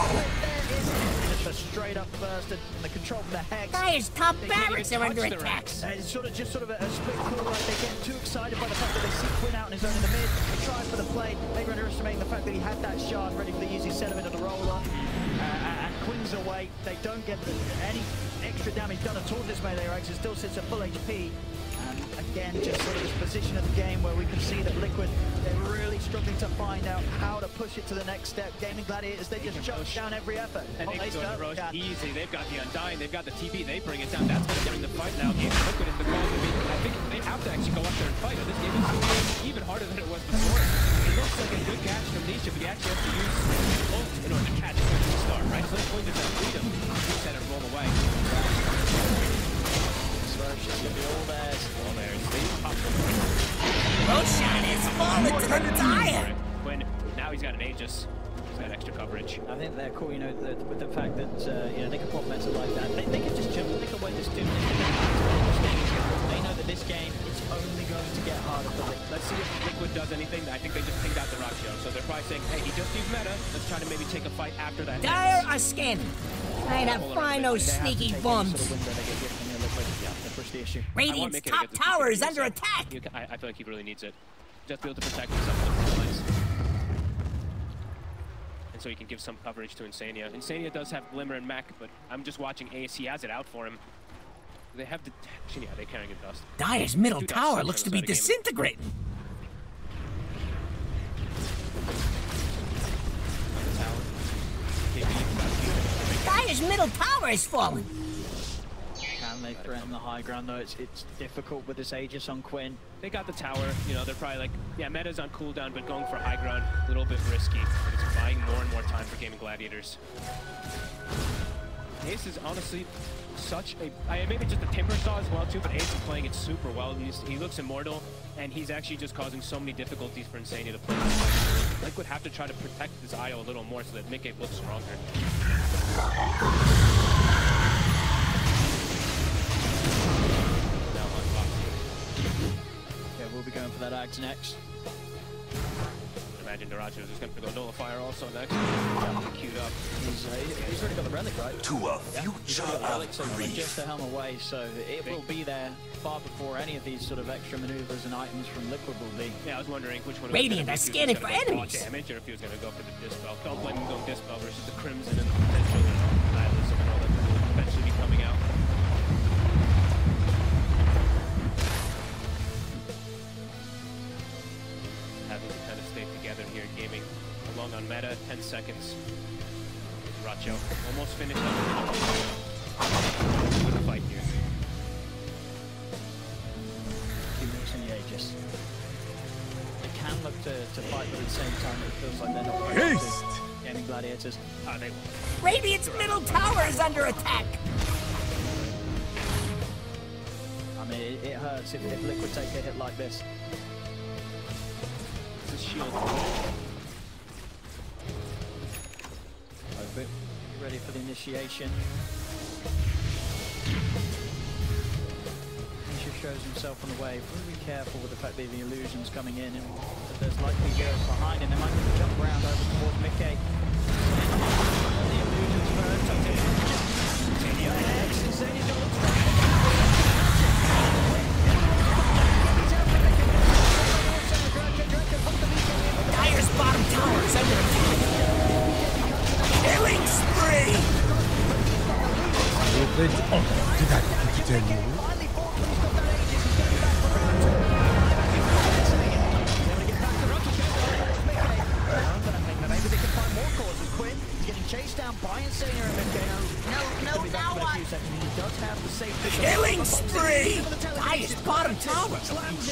is just a straight up burst and the control from the Hex. Dire's top barracks are under attack. It's just sort of a split call, like they get too excited by the fact that they see Quinn out in his own in the mid. They try for the play, maybe underestimating the fact that he had that shard ready for the easy settlement of the roller. And Quinn's away. They don't get any extra damage done at all. This melee Rax. It still sits at full HP. And again, just sort of this position of the game where we can see that Liquid, they're really struggling to find out how to push it to the next step. Gaming Gladiators, they just chuck down every effort. And they can go to Roche easy. They've got the Undying, they've got the TP, they bring it down. That's going to bring the fight now. Liquid is the call to beat. I think they have to actually go up there and fight. This game is even harder than it was before. It looks like a good catch from Nisha, but he actually has to use ult in order to catch it from the start, right? So this point is that freedom. He said it roll away. Roche is going to be all theirs. All theirs. Roshan is falling to the Dire. When now he's got an Aegis. He's got extra coverage. I think they're cool, you know, with the fact that they can pop meta like that. They can just jump, they can win this too. They know that this game is only going to get harder for Liquid. Let's see if Liquid does anything. I think they just pinged out the Rock Show. So they're probably saying, hey, he just used meta. Let's try to maybe take a fight after that. Dire are scanning. Trying to find those sneaky bums. Radiant's top tower is under attack. I feel like he really needs it. Just be able to protect himself from the front lines. And so he can give some coverage to Insania. Insania does have Glimmer and Mech, but I'm just watching Ace. He has it out for him. They have detection. Yeah, they're carrying a dust. Dire's middle tower looks to be disintegrating. Dire's middle tower is falling. Can they threaten the high ground though? It's difficult with this Aegis on Quinn. They got the tower, you know, they're probably like, yeah, meta's on cooldown, but going for high ground, a little bit risky. But it's buying more and more time for Gaming Gladiators. Ace is honestly such a... maybe just a Timber Saw as well too, but Ace is playing it super well. He looks immortal, and he's actually just causing so many difficulties for Insania to play. Like would have to try to protect this IO a little more so that Mickey looks stronger. Now on Foxy. Yeah, we'll be going for that Axe next. Imagine Daracho is just going to go Nullifier also next. Queued up. He's already got the relic, right? To a future of grief. Just a helm away, so it will be there far before any of these sort of extra maneuvers and items from Liquid will be. Yeah, I was wondering which one. Radiant are scanning for enemies. Damage, or if he was going to go for the Dispel. Don't blame him going Dispel versus the Crimson and potentially Nihilism and all that will eventually be coming out. Having to kind of stay together here, gaming along on meta, 10 seconds. Racho almost finished up with the fight here. In the Aegis. They can look to fight, but at the same time it feels like they're not ready to Gaming Gladiators. They will. Radiant's middle tower is under attack. I mean, it hurts if Liquid take a hit like this. This is shield. Ready for the initiation. Misha shows himself on the wave. Really be careful with the fact that the illusion's coming in and that there's likely heroes behind him. They might need to jump around over towards Mickey. The illusion's first. Insania's got a Dire's bottom tower is under attack. Killing spree! Did I tell you? Maybe they can find more causes. Quinn is getting chased down by Insania and Mickey. No, now what? He does have the safety. Killing spree! Dire's bottom tower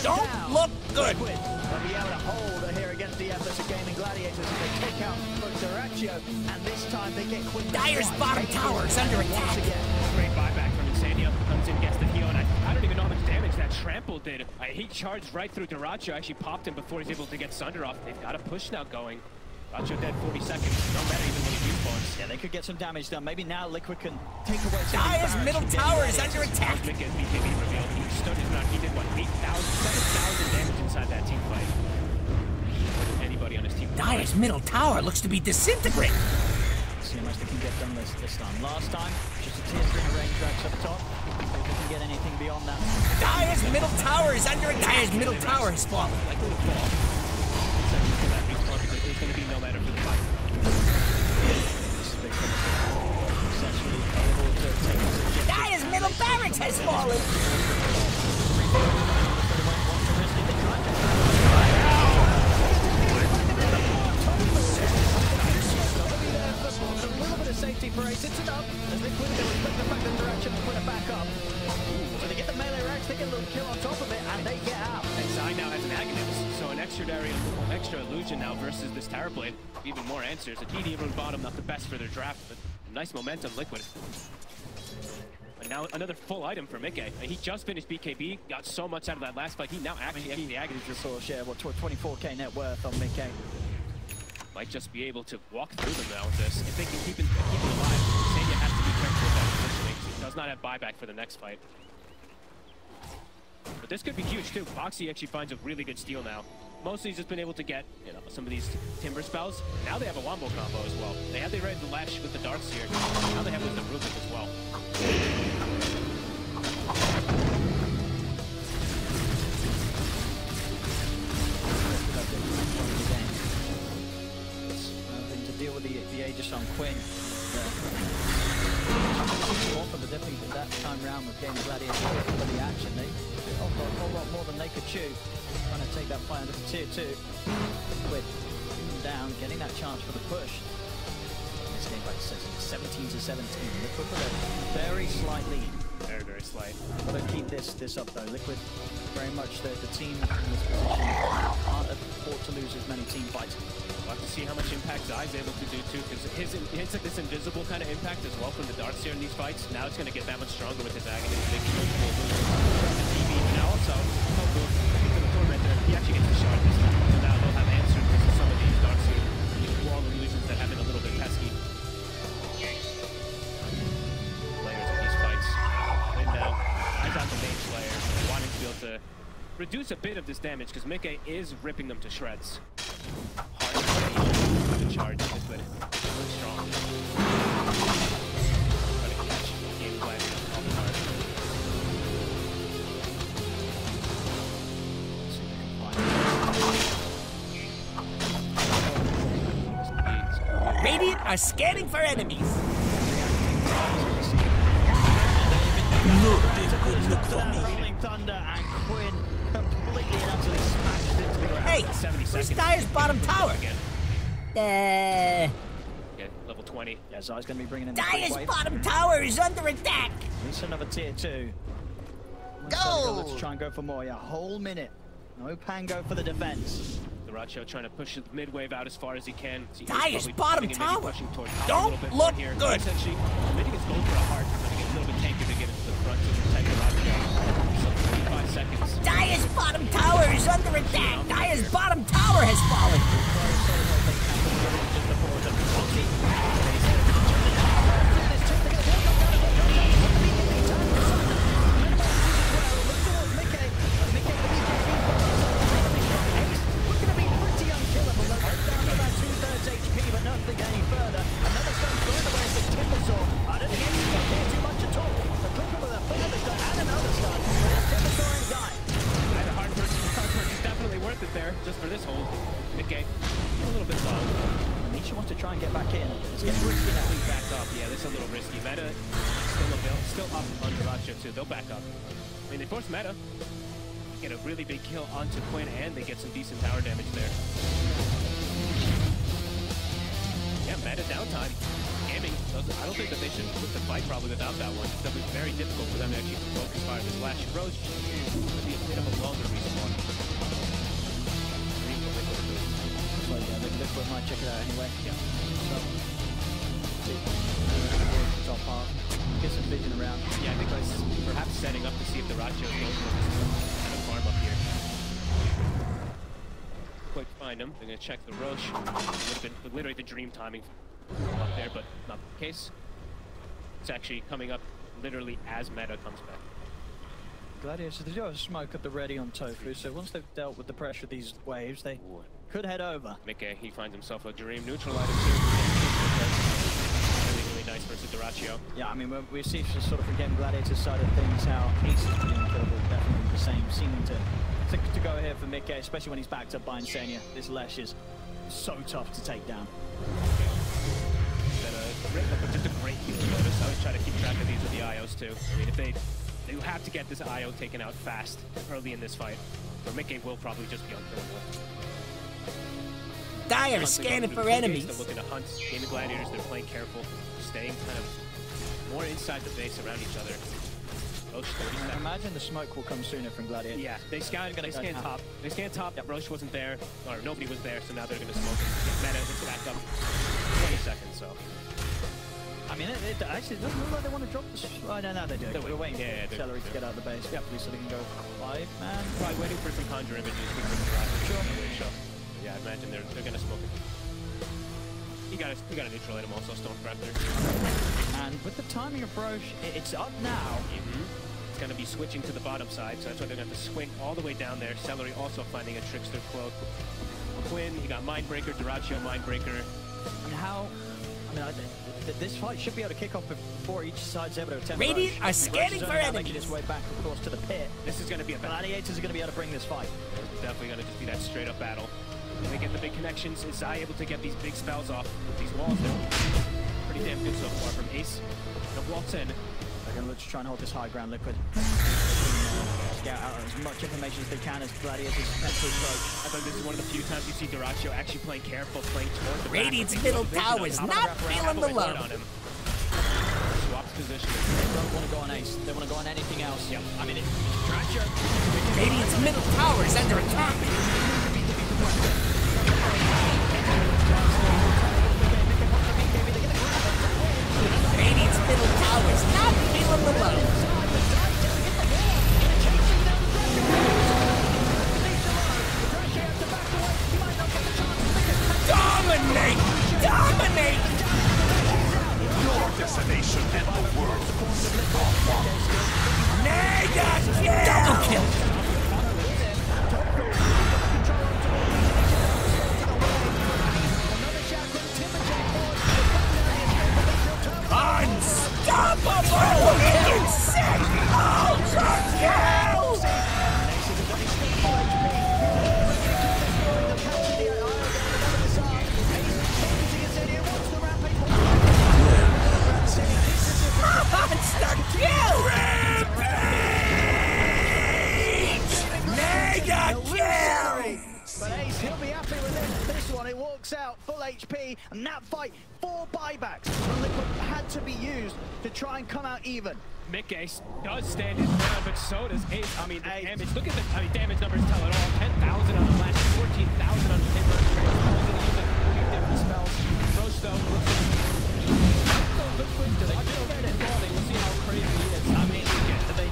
don't look good. They'll be able to hold here against the efforts of Gaming Gladiators as they take out Daracho, and this time they get Quinn. Dire's bottom tower is under attack. Great buyback from Insania. Comes in, gets the heal, and I don't even know how much damage that trample did. He charged right through Daracho, actually popped him before he's able to get Sunder off. They've got a push now going. Daracho dead 40 seconds. No matter even when he respawns. Yeah, they could get some damage done. Maybe now Liquid can take away some Dire's middle tower is under attack. Mickey's BKB revealed. He stood his ground. He did what, 7,000 damage inside that team fight. Anybody on his team. Dire's middle tower looks to be disintegrating. See how much they can get done this time. Last time, just a tier 3 range tracks up top. See if they can get anything beyond that. Dire's middle tower is under attack. Dire's middle tower has fallen. Likely to fall. So for that respawn because there's going to be no matter for the fight. Dire's middle barracks has fallen. A little bit of safety for Ace. It's enough. As they quit, they will put the fact that Direction and put it back up. So they get the melee racks, they get a little kill on top of it, and they get out. And Zai now has an Agonist, so an extra illusion now versus this Terrorblade. Even more answers. A DD room bottom, not the best for their draft, but nice momentum, Liquid. And now another full item for Mickey. He just finished BKB, got so much out of that last fight. He now actually has the Agonist resource. Yeah, what, 24k net worth on Mickey. Might just be able to walk through them now with this. If they can keep it alive, Insania has to be careful with that positioning. He does not have buyback for the next fight. But this could be huge too. Boxy actually finds a really good steal now. Mostly he's just been able to get, some of these Timber spells. Now they have a Wombo combo as well. They had the Red Lash with the Darkseer. Now they have with the Rubik as well. To deal with the Aegis on Quinn. But definitely that time round with Gaming Gladiators for the action. They offer a whole lot more than they could chew. Trying to take that fight under tier 2. With down, getting that chance for the push. This game, like I said, 17-17. Liquid with a very slight lead. Very, very slight. Got to keep this up though. Liquid, very much the team in this position can't afford to lose as many team fights. We'll have to see how much impact Zai's able to do too, because his like this invisible kind of impact as well from the darts here in these fights. Now it's going to get that much stronger with his agony. Now also, into the tormentor, he actually gets a shot this time. So now they'll have answered to some of these darts here, these wall illusions that have been a little bit pesky. Players in these fights. And now, eyes on the main player, wanting to be able to reduce a bit of this damage, because Mickey is ripping them to shreds. Hard to charge this, but really strong. Trying to catch Gaming Gladiators off the mark. Radiant are scanning for enemies. Look for me. Thunder and Quinn completely and utterly smashed into the ground. Hey, 70 where's seconds. Dire's bottom tower? Again. Uh, Okay, level 20. Yeah, Zai's going to be bringing in the Dire's quick wave. bottom tower is under attack. At least another tier 2. Go! Let's try and go for more. Yeah, whole minute. No Pango for the defense. Duracho trying to push the mid wave out as far as he can. So he's Dire's probably bottom pushing and maybe tower. pushing towards top Don't a little bit look more here. good. Essentially, maybe it's going for a heart. It's going to get a little bit tanky to get into the front to protect Duracho. So 35 seconds. Dire's bottom tower is under attack. Dire's bottom tower has fallen. Just for this hold, Mickey, a little bit low. Nisha wants to try and get back in. It's getting risky now. We back up. Yeah, this is a little risky. Meta still up on Duracho too. They'll back up. I mean, they force Meta. Get a really big kill onto Quinn, and they get some decent tower damage there. Yeah, Meta downtime. Gaming, I don't think that they should put the fight probably without that one. It's definitely very difficult for them to actually focus fire this last approach. Could be a bit of a longer respawn. Well, yeah, Liquid might check it out anyway. Yeah. So, top half. Get some vision around. Yeah, I think that's perhaps setting up to see if the Racho goes for this kind of farm up here. Quick find him. They're going to check the Roche. Would have been literally the dream timing up there, but not the case. It's actually coming up literally as Meta comes back. Gladiators, they do have smoke at the ready on Tofu, so once they've dealt with the pressure of these waves, they could head over. Mickey, he finds himself a dream neutral item too. Really nice versus Duracho. Yeah, I mean, we see sort of from Gaming Gladiators side of things how Ace is pretty unkillable, definitely the same, seeming to go here for Mickey, especially when he's backed up by Insania. This Lesh is so tough to take down. Just a great thing to notice. I always try to keep track of these with the IOs too. I mean, if they have to get this IO taken out fast early in this fight, or Mickey will probably just be unkillable. Dire scanning for enemies. They're looking to hunt. Gaming Gladiators, they're playing careful, staying kind of more inside the base around each other. Roche 30 seconds. Imagine the smoke will come sooner from Gladiators. Yeah, they scan top. They scan top. Yep. Roche wasn't there, or nobody was there, so now they're going to smoke it. Meta, it's back up 20 seconds, so. I mean, it actually doesn't look like they want to drop the... Oh, no, they do. We're waiting for Celery to get out of the base. Yep, so they can go 5-man. Probably waiting for some conjure images. Sure. Yeah, I imagine they're going to smoke it. He got a neutral item also, Stonecrafter. And with the timing of Roche, it's up now. It's going to be switching to the bottom side, so that's why they're going to have to swing all the way down there. Celery also finding a Trickster Cloak. Quinn, you got Mindbreaker, Duracho, Mindbreaker. And how... I mean, this fight should be able to kick off before each side's able to attempt Radiant are scanning for enemies. Making its way back, of course, to the pit. This is going to be a battle. Gladiators are going to be able to bring this fight. It's definitely going to just be that straight-up battle. When they get the big connections, is Zai able to get these big spells off with these walls? They're pretty damn good so far from Ace. The waltz in. They're going to look to try and hold this high ground. Liquid. Scout out as much information as they can as Gladiators attempt to approach. I thought this is one of the few times you see Duracho actually playing careful, playing toward the Radiant's middle tower is not feeling the love. Swaps position. They don't want to go on Ace. They want to go on anything else. Yep. I mean, Dracho. Radiant's middle tower is under attack. Radiant's middle tower is not feeling the love. Dominate! Dominate! Your destination and the world. Mega kill! Double kill! Unstoppable! Insect! Ultra kill! Monster kill! Mega kill! But Ace, he'll be happy with this one. It walks out full HP, and that fight, 4 buybacks from Liquid had to be used to try and come out even. Ace does stand his ground, but so does Ace. I mean, the damage, look at the damage numbers tell it all. 10,000 on the flash, 14,000 on the timber. Different spells. Rosto looks Liquid, do they get it? We'll see how crazy it is. I mean,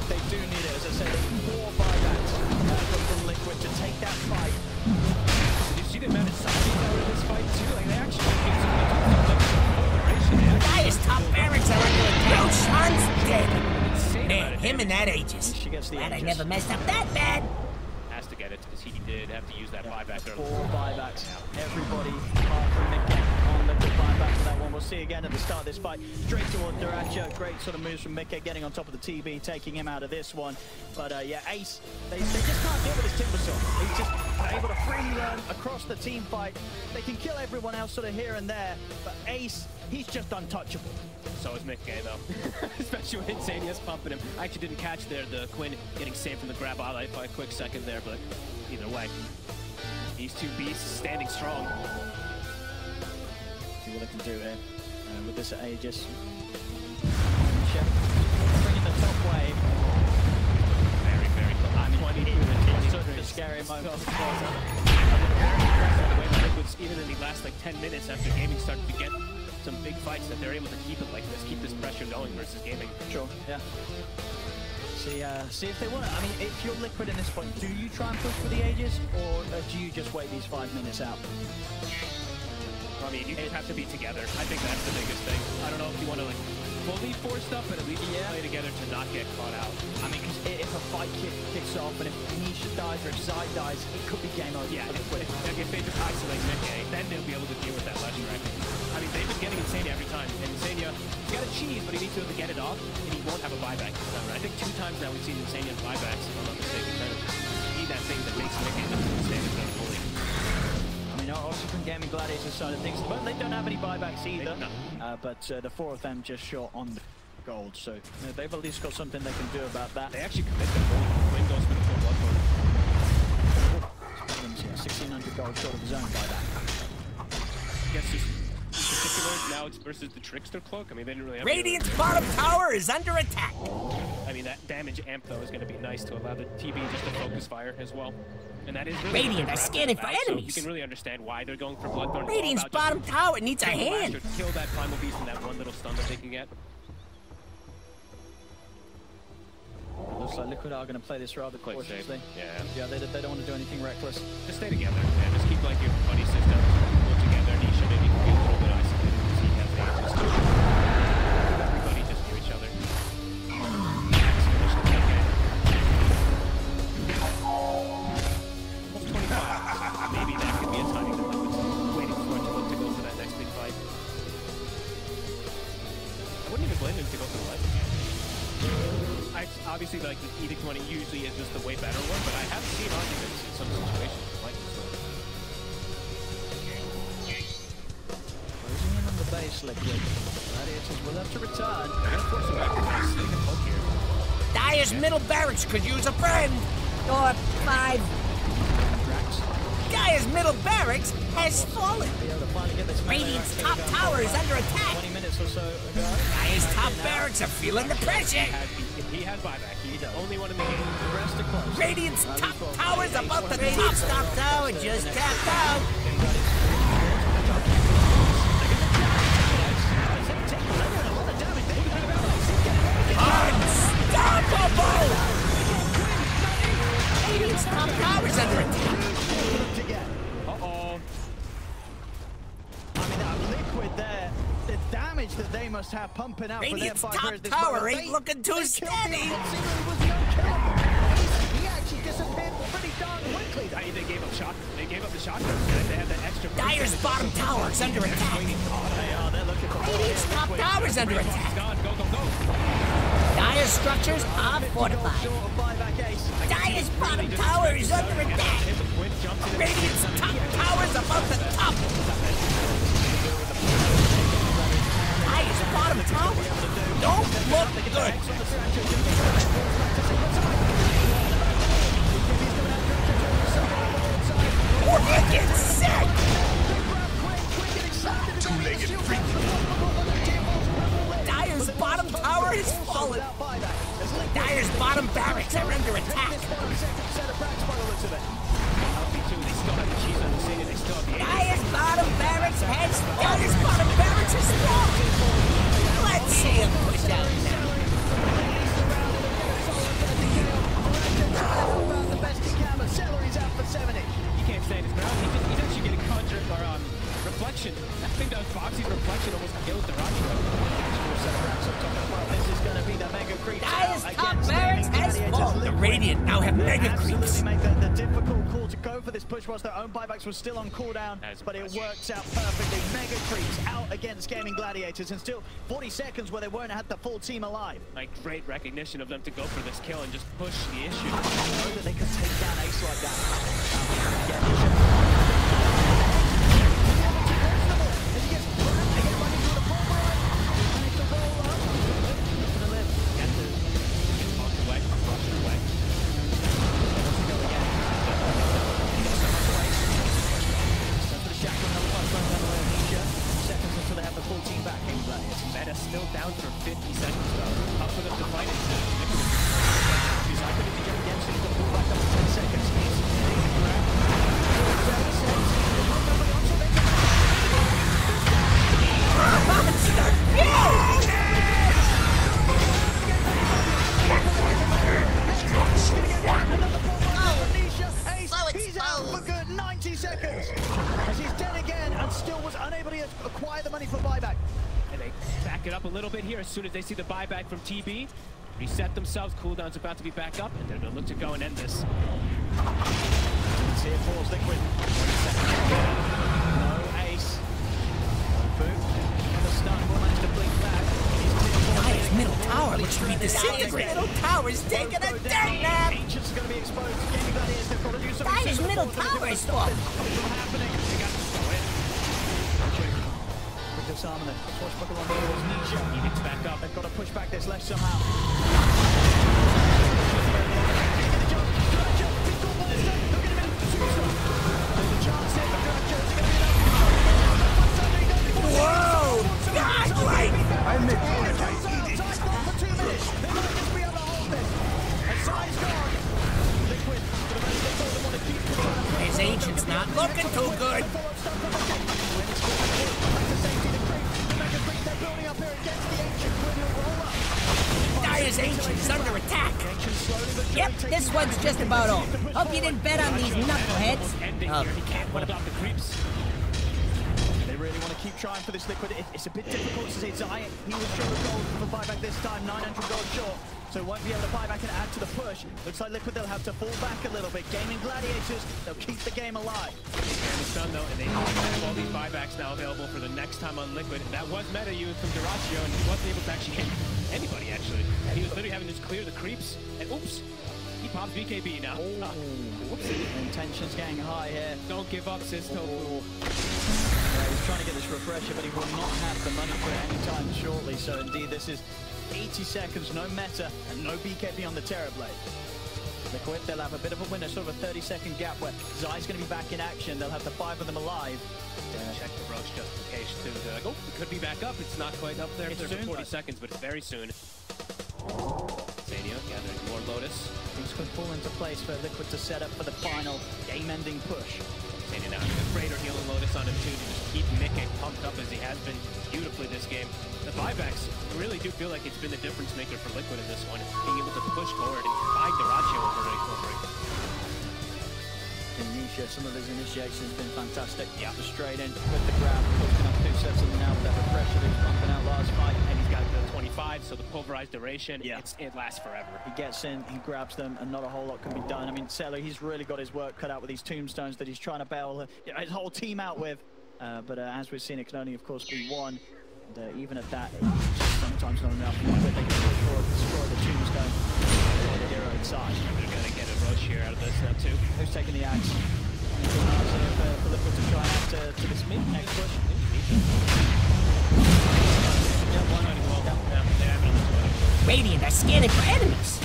they do need it. As I said, 4 buybacks from Liquid to take that fight. Did you see the amount of zombies that were in this fight too? Like, they actually get some Dire's top barracks are under attack. Sean's dead. Man, him and that Aegis. Glad I never messed up that bad. Has to get it because he did have to use that buyback earlier. 4 buybacks. Everybody apart from Mickey on Liquid buyback for that one. We'll see again at the start of this fight. Straight toward Duracha. Great sort of moves from Mickey, getting on top of the TB, taking him out of this one. But yeah, Ace, they just can't deal with his Timbersaw. He's just able to freely run across the team fight. They can kill everyone else sort of here and there, but Ace, he's just untouchable. So is Mickey though, especially when Insania's pumping him. I actually didn't catch there the Quinn getting saved from the grab highlight by a quick second there, but either way, these two beasts standing strong. See what they can do here with this Aegis. Bringing the top wave. Very, very close. I mean, it's such a scary moment. Even in the last like 10 minutes after Gaming started to get some big fights, that they're able to keep it like this, keep this pressure going versus Gaming. Sure, yeah. See if they want it. I mean, if you're Liquid in this point, do you try and push for the Aegis, or do you just wait these 5 minutes out? I mean, you just have to be together. I think that's the biggest thing. I don't know if you want to like fully force stuff, but at least play together to not get caught out. I mean, if a fight kicks off, and if Nisha dies or if Zai dies, it could be game over. Yeah, if they just isolate Mickey, then they'll be able to deal with that last track. I mean, they've been getting Insania every time, and Insania, he's got a cheese, but he needs to be able to get it off, and he won't have a buyback. I think 2 times now we've seen Insania buybacks, if I'm not mistaken. Kind of need that thing that makes Mickey stand up fully. I mean, also from Gaming Gladiators side of things, but they don't have any buybacks either. But the 4 of them just short on the gold, so they've at least got something they can do about that. They actually commit that goal. Quinn goes for the full blood. 1,600 gold short of his own buyback. I guess just in particular, now it's versus the Trickster Cloak. I mean, they didn't really have Radiant's bottom tower is under attack. I mean, that damage amp, though, is going to be nice to allow the TB just to focus fire as well. And that is really Radiant are scanning for enemies. So you can really understand why they're going for Bloodthorn. Radiant's bottom tower needs a hand. Kill that Primal Beast in that one little stun that they can get. Looks like Liquid are going to play this rather cautiously. Yeah, they don't want to do anything reckless. Just stay together and just keep like your buddy system. Work together. Nisha maybe can be a little bit isolated because he has Aegis. Everybody just near each other. Almost 25. Maybe that could be a timing that Liquid's waiting for to go for that next big fight. I wouldn't even blame him to go for the life again. Obviously, like the Edict one, usually is just the way better one, but I have seen arguments in some situations like this one. Closing in on the base, Liquid. Gladiators will have to return. They're gonna force him back to sneak and poke here. Dire's middle barracks could use a friend. Or 5. Dire's middle barracks has fallen. Radiant's top tower is under attack. 20 minutes minutes or so ago. His top barracks are feeling the pressure. He has buyback. He's the only one in the game. The rest are close. Radiant's top tower's about the top. Top tower just tapped out. Unstoppable! Radiant's top tower's under attack. Uh-oh. I mean, that liquid there, the damage that they must have pumping out Radiant's for their top at this tower moment. ain't looking too steady. He actually disappeared pretty darn quickly. They gave up shot. They gave up the shotgun. They had that extra. Dyer's bottom tower is under attack. They're looking for Radiant's top tower is under attack. Go, go, go. Dyer's structures are fortified. Dyer's bottom tower is under attack. Radiant's top tower is above the top. Dyer's bottom tower don't look good. Wicked sick! Two-legged freak. Dyer's bottom tower has fallen. Dyer's bottom barracks are under attack. Dyer's bottom barracks has Dyer's bottom barracks is strong. Let's see him push out now. The best he can, but Celery's out for 70. He can't stand his ground. He's actually getting conjured or reflection. I think that was Foxy's reflection almost killed the Rocky. This is going to be the mega creep. Dyer's top barracks has fallen. The Radiant now have mega creeps. Make the difficult call to go for this push whilst their own buybacks were still on cooldown, but it works out perfectly. Mega creeps out against Gaming Gladiators, and still 40 seconds where they won't have the full team alive. Like, great recognition of them to go for this kill and just push the issue. I know that they could take down Ace like that. Meta still down for 50 seconds though. Up for them to fight it. He's not going to be against it. He's going to pull back up to 10 seconds. He's out for good 90 seconds as he's dead again and still was unable to acquire the money for buyback. And they back it up a little bit here as soon as they see the buyback from TB. Reset themselves, cooldown's about to be back up, and they're going to look to go and end this. Here falls Liquid. 20 seconds. No Ace. Boot. The stun will manage to blink back. Dyer's middle tower looks to be disintegrated. Middle tower's taking a dirt nap. Ancient's going to be exposed. Gaming Gladiators, they've got to do something. Dyer's middle tower is falling. Happening. They got to slow it. Disarming it. Swashbuckle on the walls. Nisha. He gets back up. They've got to push back this left somehow. Whoa! Godlike! I missed it. For 2 minutes. They might just be able to hold this. And Side's gone. Liquid. His Ancient's not looking too good. Dyer's Ancient is under attack. Yep, this one's just about over. Hope you didn't bet on these knuckleheads. Ending here. He can't hold off the creeps. They really want to keep trying for this Liquid. It's a bit difficult to see. Zion, he was short of gold for buyback this time, 900 gold short. So won't be able to buy back and add to the push. Looks like Liquid, they'll have to fall back a little bit. Gaming Gladiators, they'll keep the game alive. It's done though, and they have all these buybacks now available for the next time on Liquid. That was meta used from Duracio, and he wasn't able to actually hit anybody, actually. He was literally having to just clear the creeps, and oops, he pops BKB now. Whoopsie. Tension's getting high here. Don't give up, Sisto. He's trying to get this refresher, but he will not have the money for it anytime shortly. So indeed, this is 80 seconds, no meta, and no BKB on the Terrorblade. Liquid, they'll have a bit of a winner, sort of a 30-second gap where Zai's going to be back in action. They'll have the 5 of them alive. Check the Roche justification too. They're like, oh, it could be back up. It's not quite up there. It's there for 40 seconds, but it's very soon. Zadio gathering more Lotus. Things could fall into place for Liquid to set up for the final game-ending push. Zadio now with greater healing Lotus on him too to just keep Mickey pumped up as he has been beautifully this game. The buybacks really do feel like it's been the difference maker for Liquid in this one, being able to push forward and find Duracio over it. Some of his initiations have been fantastic. Yeah. Just straight in with the grab, pushing up 2 sets of them now with that refresher that he's pumping out last fight. And he's got the 25, so the pulverized duration, it lasts forever. He gets in, he grabs them, and not a whole lot can be done. I mean, Seller, he's really got his work cut out with these tombstones that he's trying to bail his whole team out with. But as we've seen, it can only, of course, be one. And even at that, it's sometimes not enough. But they can destroy the tombstone or the hero inside. They're going to get a Roche here out of this now, too. Who's taking the axe? For Liquid to try out to this mid next push. Radiant are scanning for enemies.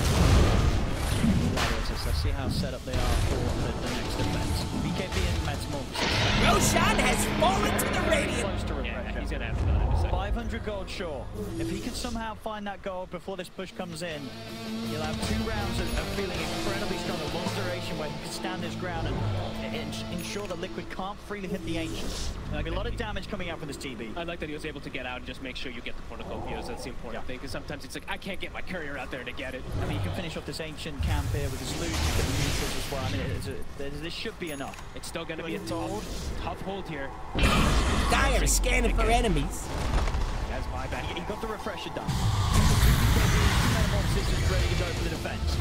Let's see how set up they are for the next defense. BKB and Metamorphosis. Roshan has fallen to the Radiant. Close to Yeah, he's going to have to fill it in a second. 500 gold, sure. If he can somehow find that gold before this push comes in, he'll have 2 rounds of feeling incredibly strong, a long duration where he can stand his ground and ensure that Liquid can't freely hit the Ancient. There'll be a lot of damage coming out from this TB. I like that he was able to get out and just make sure you get the cornucopias. That's the important thing, because sometimes it's like, I can't get my courier out there to get it. I mean, you can finish off this Ancient camp here with his loot, you get the neutrals as well. I mean, this should be enough. It's still going to be a tough hold here. Dire is scanning for enemies. Has buyback. He got the refresher done. Metamorphosis is ready to go for the defense.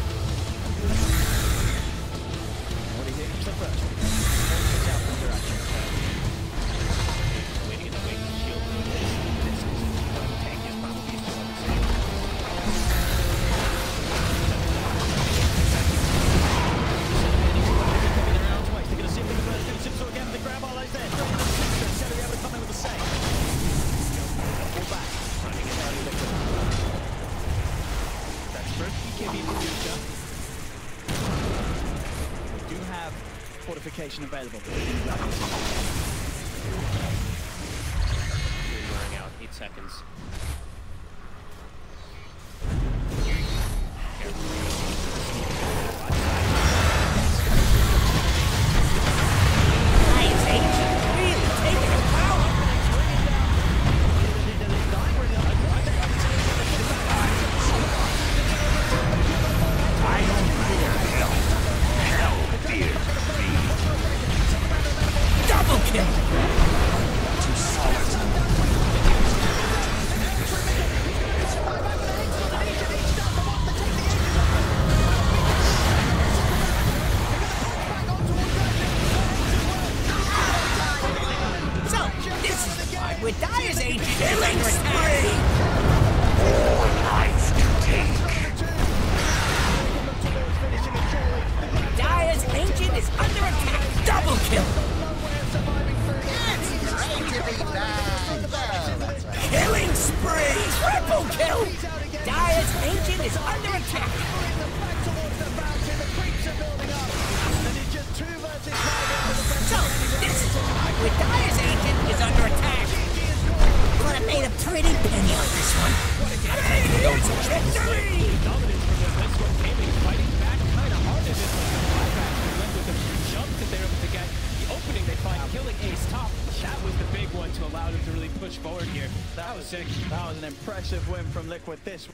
What do you think? The first. Out from direction. Waiting in the wing to shield this tank is probably still on the same. They're going to see if they can burst through the Simpson again. The grab all those there. Instead of able to come in with the save. Pull back. Trying to get out of Liquid. That's first BKB producer. We do have fortification available. Wearing out 8 seconds. With Dire's Ancient killing spree! More life to take. Dire's Ancient is under attack! Double kill! It's great to be back! That's right. Killing spree! Triple kill! Dire's Ancient is under attack! So, this is why with Dire's Ancient is under attack! Could have made a pretty penny on this one. It's victory! Dominance from this one. GAIMIN fighting back kind of hard in this one. Went with the jump that they're able to get. The opening they find, killing Ace top. That was the big one to allow them to really push forward here. That was sick. That was an impressive win from Liquid. This